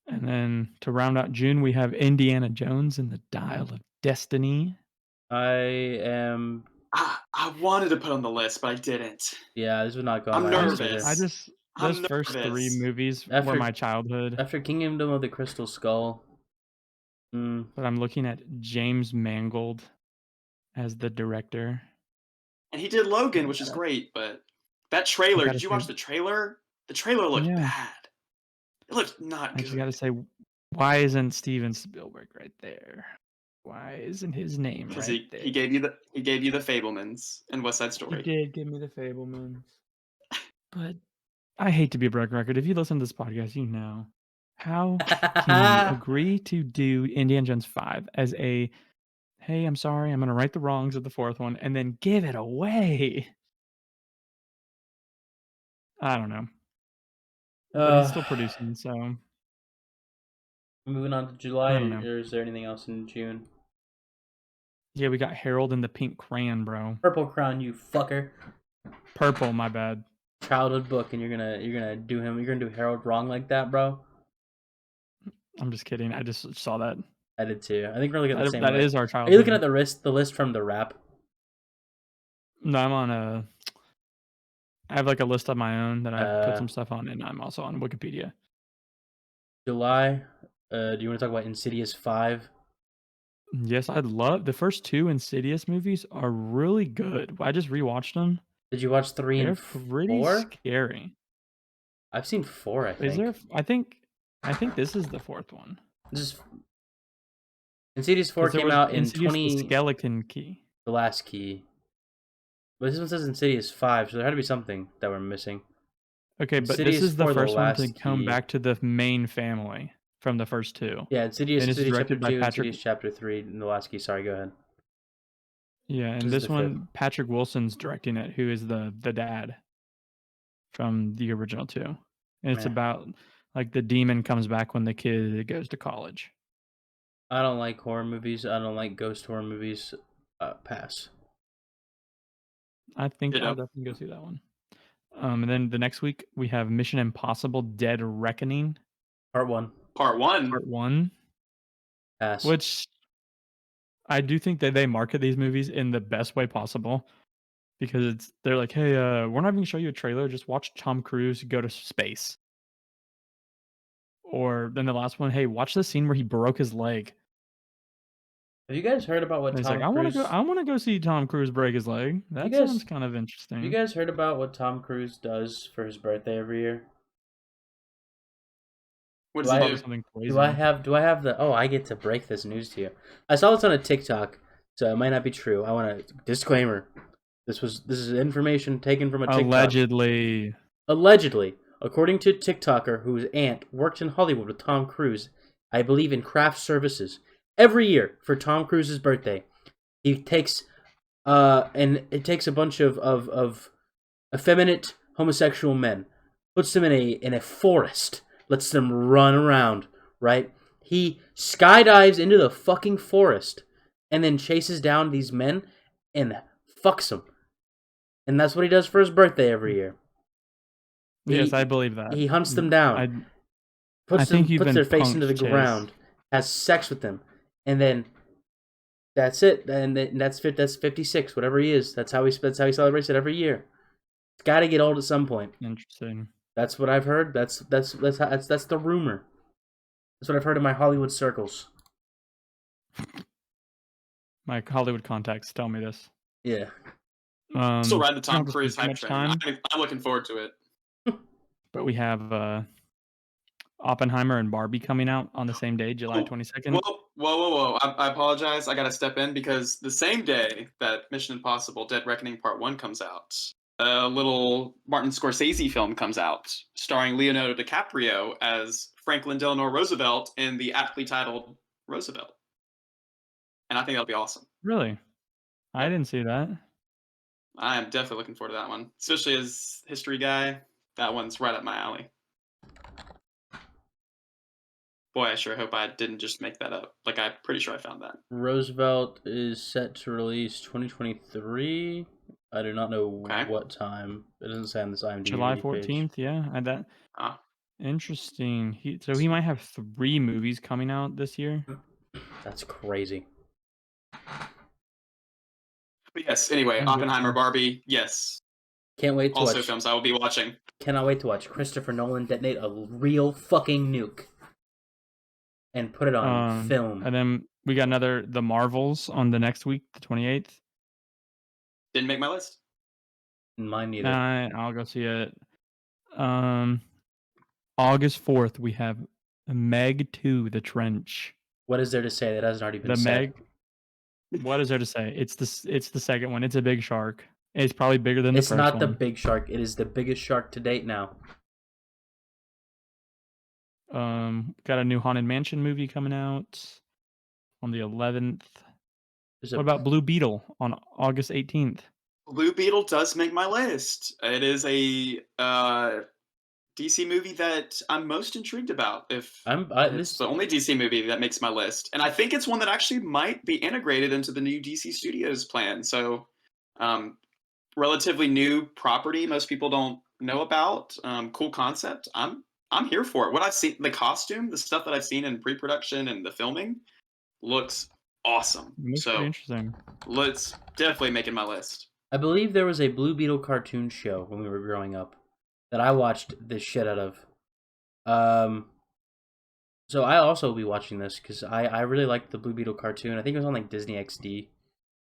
And then to round out June, we have Indiana Jones and the Dial of Destiny. I wanted to put on the list, but I didn't. Yeah, this would not go on I'm my list nervous. either. Those first three movies After- were my childhood. After Kingdom of the Crystal Skull. But I'm looking at James Mangold as the director. And he did Logan, which is great, but that trailer, did you watch the trailer? The trailer looked bad. It looked not I good. just gotta say, why isn't Steven Spielberg right there? Why isn't his name Because right there? he gave you the Fablemans and West Side Story. He did give me the Fablemans. But I hate to be a broken record. If you listen to this podcast, you know. How can you agree to do Indiana Jones 5 as a, hey, I'm sorry, I'm going to right the wrongs of the fourth one, and then give it away? I don't know. But he's still producing, so. Moving on to July, or is there anything else in June? Yeah, we got Harold and the Pink Crayon, bro. Purple Crown, you fucker. Purple, my bad. Childhood book, and you're gonna do Harold wrong like that, bro. I'm just kidding. I just saw that. I did too. I think we're looking at the same. That list. is our childhood. Are you looking at the list from the Wrap? No, I'm on I have like a list of my own that I put some stuff on, and I'm also on Wikipedia. July. Do you want to talk about Insidious 5? Yes, I'd love the first two Insidious movies are really good. I just rewatched them. Did you watch 3 and 4? They're pretty scary. I've seen 4. I think. Is there? I think this is the 4th one. This is Insidious 4 'Cause there came was out in Insidious the 20. Skeleton Key. The Last Key. But this one says Insidious 5, so there had to be something that we're missing. Okay, but this Insidious is the 4, The first one to Last come Key. back to the main family from the first 2. Yeah, Insidious, And it's Insidious directed Chapter by 2, Patrick. Insidious Chapter 3, and The Last Key. Sorry, go ahead. Yeah, and This is this the one, Patrick Wilson's directing it, who is the dad from the original 2. And it's Meh. about like the demon comes back when the kid goes to college. I don't like horror movies. I don't like ghost horror movies. Pass. I think Ditto. I'll definitely go see that one. And then the next week we have Mission Impossible: Dead Reckoning Part 1. Part 1. Part 1, Pass. which I do think that they market these movies in the best way possible because they're like, hey, we're not even gonna show you a trailer. Just watch Tom Cruise go to space. Or then the last one, hey, watch the scene where he broke his leg. Have you guys heard about what And he's Tom like, Cruise... I want to go see Tom Cruise break his leg. That guys- sounds kind of interesting. Have you guys heard about what Tom Cruise does for his birthday every year? What Do does I- he Probably do? something crazy. Do I have the... Oh, I get to break this news to you. I saw this on a TikTok, so it might not be true. I want to... Disclaimer. This is information taken from a TikTok. Allegedly, according to TikToker whose aunt worked in Hollywood with Tom Cruise, I believe in craft services, every year for Tom Cruise's birthday, he takes and it takes a bunch of effeminate homosexual men, puts them in a forest, lets them run around, right? He skydives into the fucking forest and then chases down these men and fucks them. And that's what he does for his birthday every year. Yes, I believe that. He hunts them down, puts their face into the punked, Chase. ground, has sex with them, and then that's it. And that's 56, whatever he is. That's how he celebrates it every year. It's got to get old at some point. Interesting. That's what I've heard. That's the rumor. That's what I've heard in my Hollywood circles. My Hollywood contacts tell me this. Yeah. Still ride the Tom not Cruise spend hype too train. much time. I'm looking forward to it. But we have Oppenheimer and Barbie coming out on the same day, July 22nd. Whoa. I apologize. I got to step in because the same day that Mission Impossible Dead Reckoning Part 1 comes out, a little Martin Scorsese film comes out starring Leonardo DiCaprio as Franklin Delano Roosevelt in the aptly titled Roosevelt. And I think that'll be awesome. Really? I didn't see that. I am definitely looking forward to that one, especially as history guy. That one's right up my alley. Boy, I sure hope I didn't just make that up. Like, I'm pretty sure I found that. Roosevelt is set to release 2023. I do not know what time. It doesn't say on this IMDb July page. 14th, yeah. Ah. Interesting. He might have 3 movies coming out this year. That's crazy. But yes, anyway, Oppenheimer, Barbie, yes. Can't wait to Also watch. films I will be watching. Cannot wait to watch Christopher Nolan detonate a real fucking nuke and put it on film. And then we got The Marvels on the next week, the 28th. Didn't make my list. Mine neither. I'll go see it. August 4th, we have Meg 2, The Trench. What is there to say that hasn't already been said? What is there to say? It's the second one. It's a big shark. It's probably bigger than the first one. It's not the big shark. It is the biggest shark to date now. Got a new Haunted Mansion movie coming out on the 11th. What about Blue Beetle on August 18th? Blue Beetle does make my list. It is a DC movie that I'm most intrigued about. It's the only DC movie that makes my list, and I think it's one that actually might be integrated into the new DC Studios plan. So, relatively new property most people don't know about. Cool concept. I'm here for it. What I've seen, the costume, the stuff that I've seen in pre-production and the filming, looks awesome. Looks pretty interesting. Let's definitely make it my list. I believe there was a Blue Beetle cartoon show when we were growing up that I watched the shit out of. So I also will be watching this because I really liked the Blue Beetle cartoon. I think it was on like Disney XD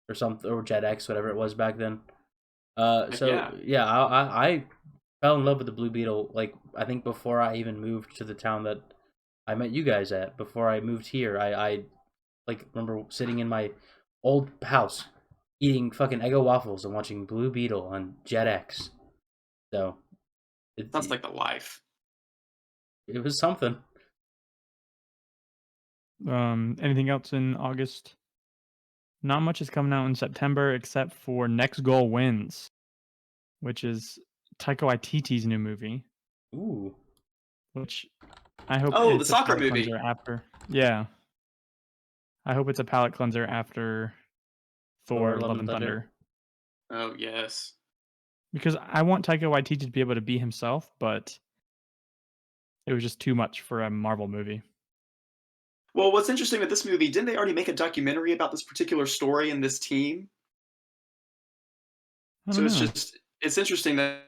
or something, or Jetix, whatever it was back then. I fell in love with the Blue Beetle, like, I think before I even moved to the town that I met you guys at. Before I moved here, I like remember sitting in my old house eating fucking Eggo waffles and watching Blue Beetle on Jetix. So it, Sounds like the life. it was something. Anything else in August? Not much is coming out in September except for Next Goal Wins, which is Taika Waititi's new movie, Ooh. which I hope Oh, the it's a soccer palate movie. cleanser after. Yeah. I hope it's a palate cleanser after Thor: Love and Thunder. Oh yes. Because I want Taika Waititi to be able to be himself, but it was just too much for a Marvel movie. Well, what's interesting with this movie, didn't they already make a documentary about this particular story and this team? I So don't it's know. just it's interesting that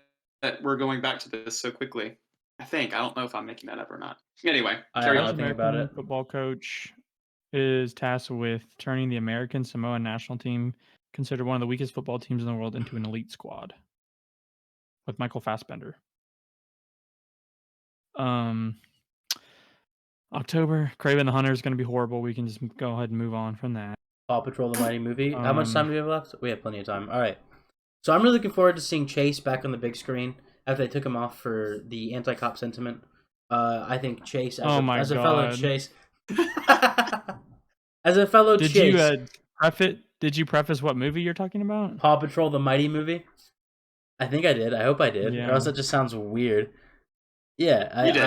we're going back to this so quickly. I think. I don't know if I'm making that up or not. Anyway, I carry don't on. think about American it. football coach is tasked with turning the American Samoa national team, considered one of the weakest football teams in the world, into an elite squad with Michael Fassbender. October, Kraven the Hunter is going to be horrible. We can just go ahead and move on from that. Paw Patrol the Mighty Movie. How much time do we have left? We have plenty of time. All right. So I'm really looking forward to seeing Chase back on the big screen after they took him off for the anti-cop sentiment. I think Chase, as a fellow God. Chase, as a fellow Did Chase, you preface what movie you're talking about? Paw Patrol the Mighty Movie. I think I did. I hope I did. Yeah. Or else that just sounds weird. Yeah, You did.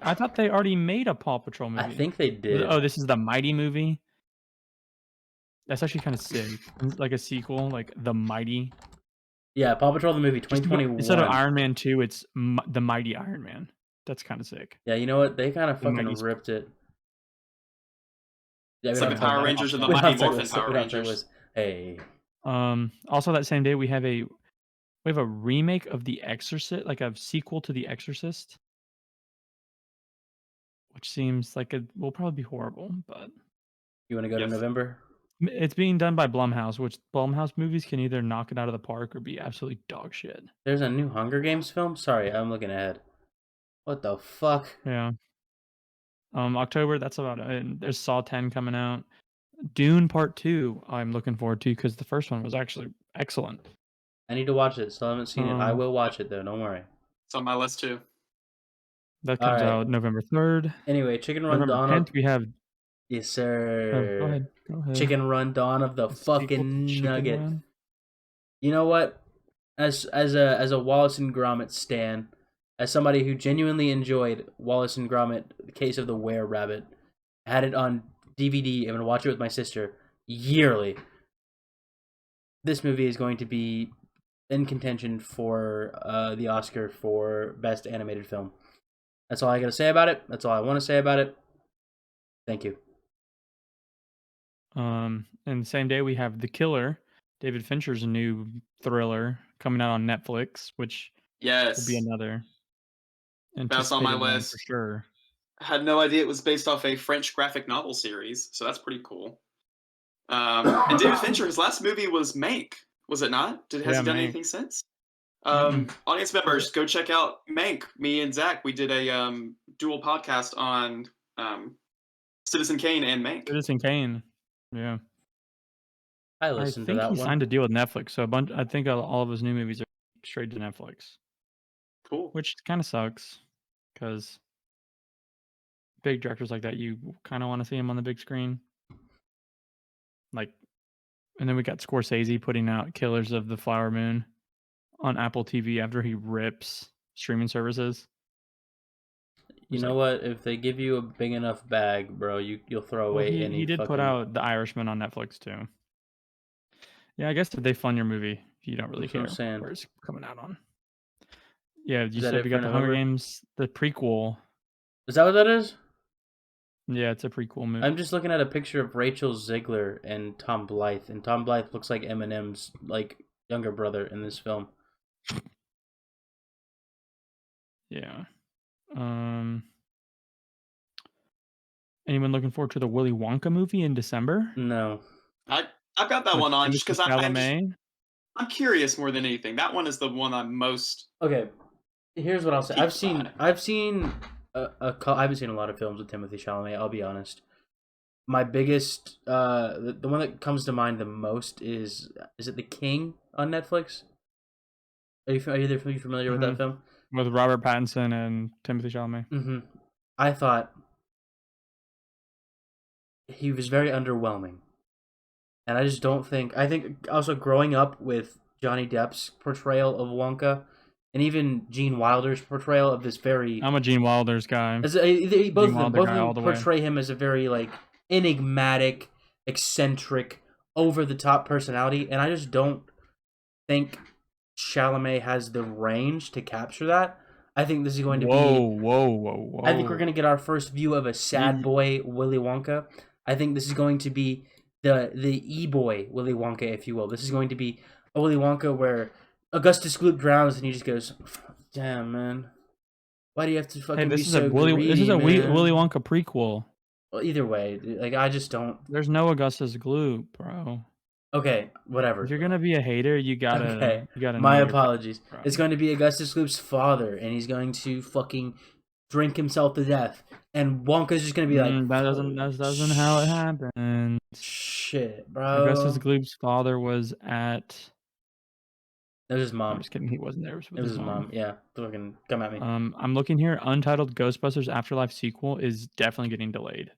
I thought they already made a Paw Patrol movie. I think they did. Oh, this is the Mighty movie. That's actually kind of sick. Like a sequel, like the Mighty. Yeah, Paw Patrol the movie, 2021. Instead of Iron Man 2, it's the Mighty Iron Man. That's kind of sick. Yeah, you know what? They kind of The fucking Mighty- ripped it. Yeah, It's we like don't the talk Power about it. Rangers and the We don't Mighty talk Morphin about- Power we don't talk Rangers. about- Hey. Also that same day we have a remake of The Exorcist, like a sequel to The Exorcist, which seems like it will probably be horrible, but You want to go to Yes. November? it's being done by Blumhouse, which Blumhouse movies can either knock it out of the park or be absolutely dog shit. There's a new Hunger Games film? Sorry, I'm looking ahead. What the fuck? Yeah. October, that's about it. And there's Saw 10 coming out. Dune Part 2, I'm looking forward to because the first one was actually excellent. I need to watch it. Still haven't seen it. I will watch it though. Don't worry. It's on my list too. That comes Alright. out November 3rd. Anyway, Chicken Run November Dawn. 10th, we have. Yes, Oh, sir. go ahead. Chicken Run Dawn of the The sequel to fucking Chicken Nugget. Run. You know what? As a Wallace and Gromit stan, as somebody who genuinely enjoyed Wallace and Gromit: The Case of the Were Rabbit, had it on DVD and would watch it with my sister yearly. This movie is going to be in contention for the Oscar for Best Animated Film. That's all I gotta say about it. That's all I want to say about it. Thank you. And the same day we have The Killer, David Fincher's new thriller coming out on Netflix, which Yes. will be another. That's on my anticipated one list. for sure. I had no idea it was based off a French graphic novel series, so that's pretty cool. And David Fincher, his last movie was Mank, was it not? Has Yeah, he done Mank. anything since? Mm-mm. Audience members, go check out Mank. Me and Zach, we did a dual podcast on Citizen Kane and Mank. Citizen Kane. Yeah. I I listened to think that he one. signed a deal with Netflix, so I think all of his new movies are straight to Netflix, Cool. which kind of sucks because big directors like that, you kind of want to see him on the big screen. Like, and then we got Scorsese putting out Killers of the Flower Moon on Apple TV after he rips streaming services. You know what? If they give you a big enough bag, bro, you'll throw Well, away any. he did fucking... put out The Irishman on Netflix too. Yeah, I guess if they fund your movie, you don't really That's what I'm care saying. where it's coming out on. Yeah, you that said it we for got the Hunger November? Games, the prequel. Is that what that is? Yeah, it's a prequel movie. I'm just looking at a picture of Rachel Ziegler and Tom Blythe, and Tom Blythe looks like Eminem's like younger brother in this film. Yeah. Anyone looking forward to the Willy Wonka movie in December? No. I've got that With one on just Timothée because I'm Chalamet? I'm curious more than anything. That one is the one I'm most. Okay, here's what I'll say. Peaked by. I've seen I haven't seen a lot of films with Timothy Chalamet. I'll be honest. My biggest, the one that comes to mind the most is it The King on Netflix? Are you familiar with that Mhm. film? With Robert Pattinson and Timothy Chalamet. Mm-hmm. I thought he was very underwhelming, and I just don't think. I think also growing up with Johnny Depp's portrayal of Wonka, and even Gene Wilder's portrayal of this very I'm a Gene Wilder's guy. both Gene Wilder of guy all them the way. portray him as a very like enigmatic, eccentric, over the top personality, and I just don't think Chalamet has the range to capture that. I think this is going to be. Whoa. I think we're going to get our first view of a sad Ye- boy Willy Wonka. I think this is going to be the e-boy Willy Wonka, if you will. This is going to be a Willy Wonka where Augustus Gloop drowns and he just goes, "Damn, man. Why do you have to Hey, fucking be this is a so Willy. greedy, This is a man?" Willy Wonka prequel. Well, either way, like I just don't. There's no Augustus Gloop, bro. Okay, whatever. If you're gonna be a hater, you Okay, gotta my know your apologies. facts, bro. It's going to be Augustus Gloop's father, and he's going to fucking drink himself to death, and Wonka's just going to be like, that doesn't how it happened. shit, bro. Augustus Gloop's father was at. It was his I'm mom. just kidding. He wasn't there. It It was his mom. Yeah, fucking come at me. I'm looking here. Untitled Ghostbusters Afterlife sequel is definitely getting delayed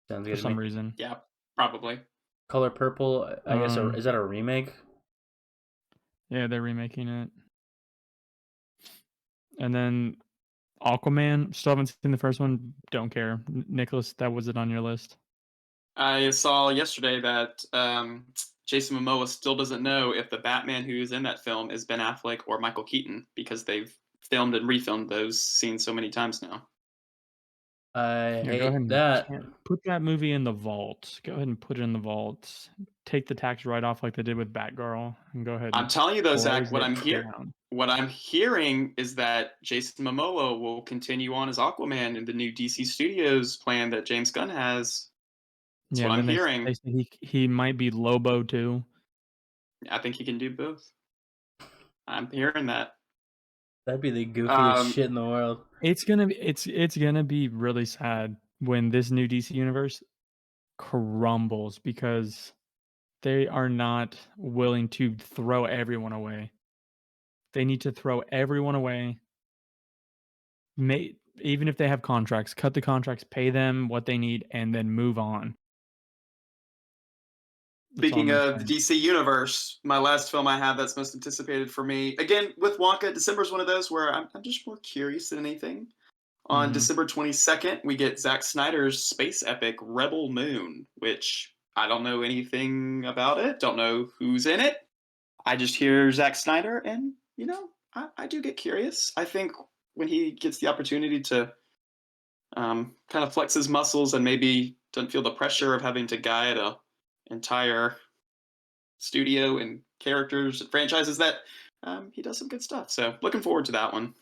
Sounds for good to some me. reason. Yeah, probably. Color Purple. I guess is that a remake? Yeah, they're remaking it. And then Aquaman. Still haven't seen the first one. Don't care. Nicholas, that was it on your list? I saw yesterday that Jason Momoa still doesn't know if the Batman who's in that film is Ben Affleck or Michael Keaton because they've filmed and refilmed those scenes so many times now. I Yeah, go ahead hate and that. put that movie in the vault. Go ahead and put it in the vault. Take the tax write-off like they did with Batgirl, and go ahead. I'm telling you though, Zach, close what it I'm down. what I'm hearing is that Jason Momoa will continue on as Aquaman in the new DC Studios plan that James Gunn has. That's Yeah, what and I'm then hearing. they say he might be Lobo too. I think he can do both. I'm hearing that. That'd be the goofiest shit in the world. It's gonna be really sad when this new DC universe crumbles because they are not willing to throw everyone away. They need to throw everyone away. Even if they have contracts, cut the contracts, pay them what they need, and then move on. Speaking of the DC universe, my last film I have that's most anticipated for me, again with Wonka, December is one of those where I'm just more curious than anything. On December 22nd, we get Zack Snyder's space epic Rebel Moon, which I don't know anything about it, don't know who's in it. I just hear Zack Snyder, and I do get curious. I think when he gets the opportunity to kind of flex his muscles and maybe doesn't feel the pressure of having to guide a entire studio and characters and franchises, that he does some good stuff. So looking forward to that one,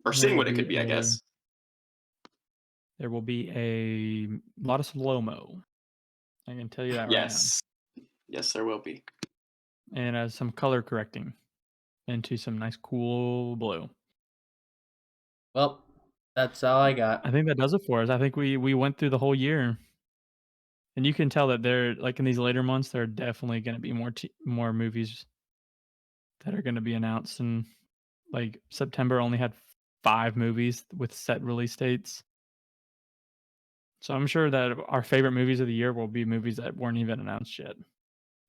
or seeing what it could be, I guess. There will be a lot of slow-mo. I can tell you that right now. Yes, there will be. And some color correcting into some nice cool blue. Well, that's all I got. I think that does it for us. I think we went through the whole year. And you can tell that they're like in these later months, there are definitely going to be more movies that are going to be announced. And like September only had 5 movies with set release dates. So I'm sure that our favorite movies of the year will be movies that weren't even announced yet,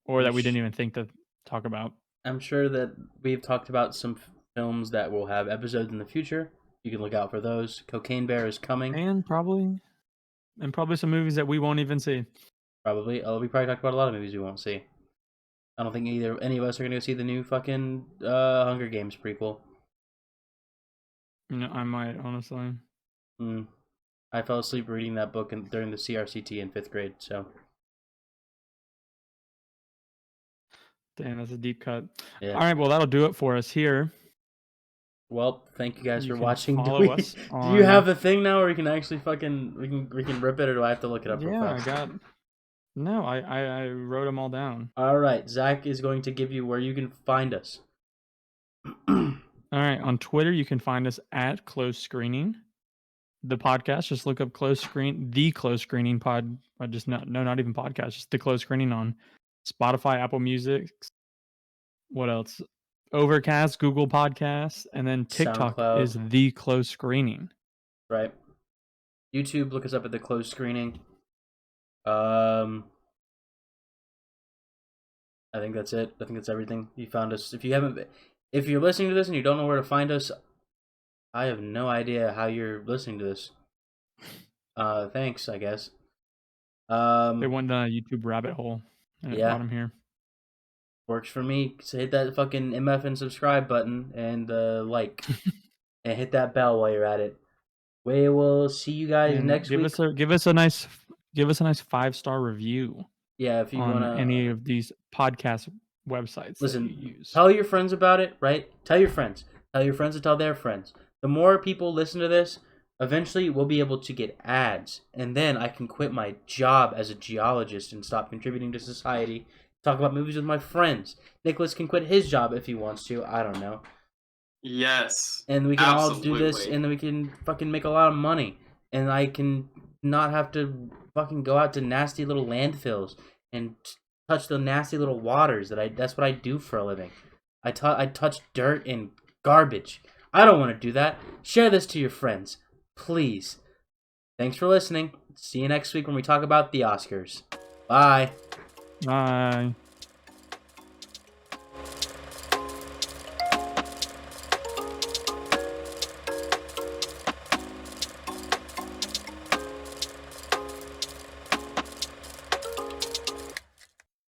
or that we didn't even think to talk about. I'm sure that we've talked about some films that will have episodes in the future. You can look out for those. Cocaine Bear is coming. And probably some movies that we won't even see. Probably. We probably talked about a lot of movies we won't see. I don't think any of us are going to go see the new fucking Hunger Games prequel. I might, honestly. I fell asleep reading that book during the CRCT in 5th grade, so. Damn, that's a deep cut. Yeah. All right, well, that'll do it for us here. Well, thank you guys for watching. Follow us do you have a thing now where we can actually fucking we can rip it, or do I have to look it up real fast? I got No, I wrote them all down. All right, Zach is going to give you where you can find us. All right, on Twitter you can find us at Close Screening. The podcast, just look up the Close Screening pod. Just not even podcast, just the Close Screening on Spotify, Apple Music. What else? Overcast, Google Podcasts, and then TikTok SoundCloud. is the Close Screening. Right. YouTube, look us up at the Close Screening. I think that's it. I think that's everything. You found us. If you're listening to this and you don't know where to find us, I have no idea how you're listening to this. Thanks, I guess. They went down a YouTube rabbit hole and it Yeah. brought them here. Works for me. So hit that fucking MF and subscribe button and like, and hit that bell while you're at it. We will see you guys And next week. give us a nice 5-star review Yeah, if you on want to any of these podcast websites that listen. you use. Tell your friends about it. Right? Tell your friends. Tell your friends to tell their friends. The more people listen to this, eventually we'll be able to get ads, and then I can quit my job as a geologist and stop contributing to society. Talk about movies with my friends. Nicholas can quit his job if he wants to. I don't know. Yes. And we can all do this, Absolutely. and then we can fucking make a lot of money. And I can not have to fucking go out to nasty little landfills and touch the nasty little waters that's what I do for a living. I touch dirt and garbage. I don't want to do that. Share this to your friends, please. Thanks for listening. See you next week when we talk about the Oscars. Bye. Bye.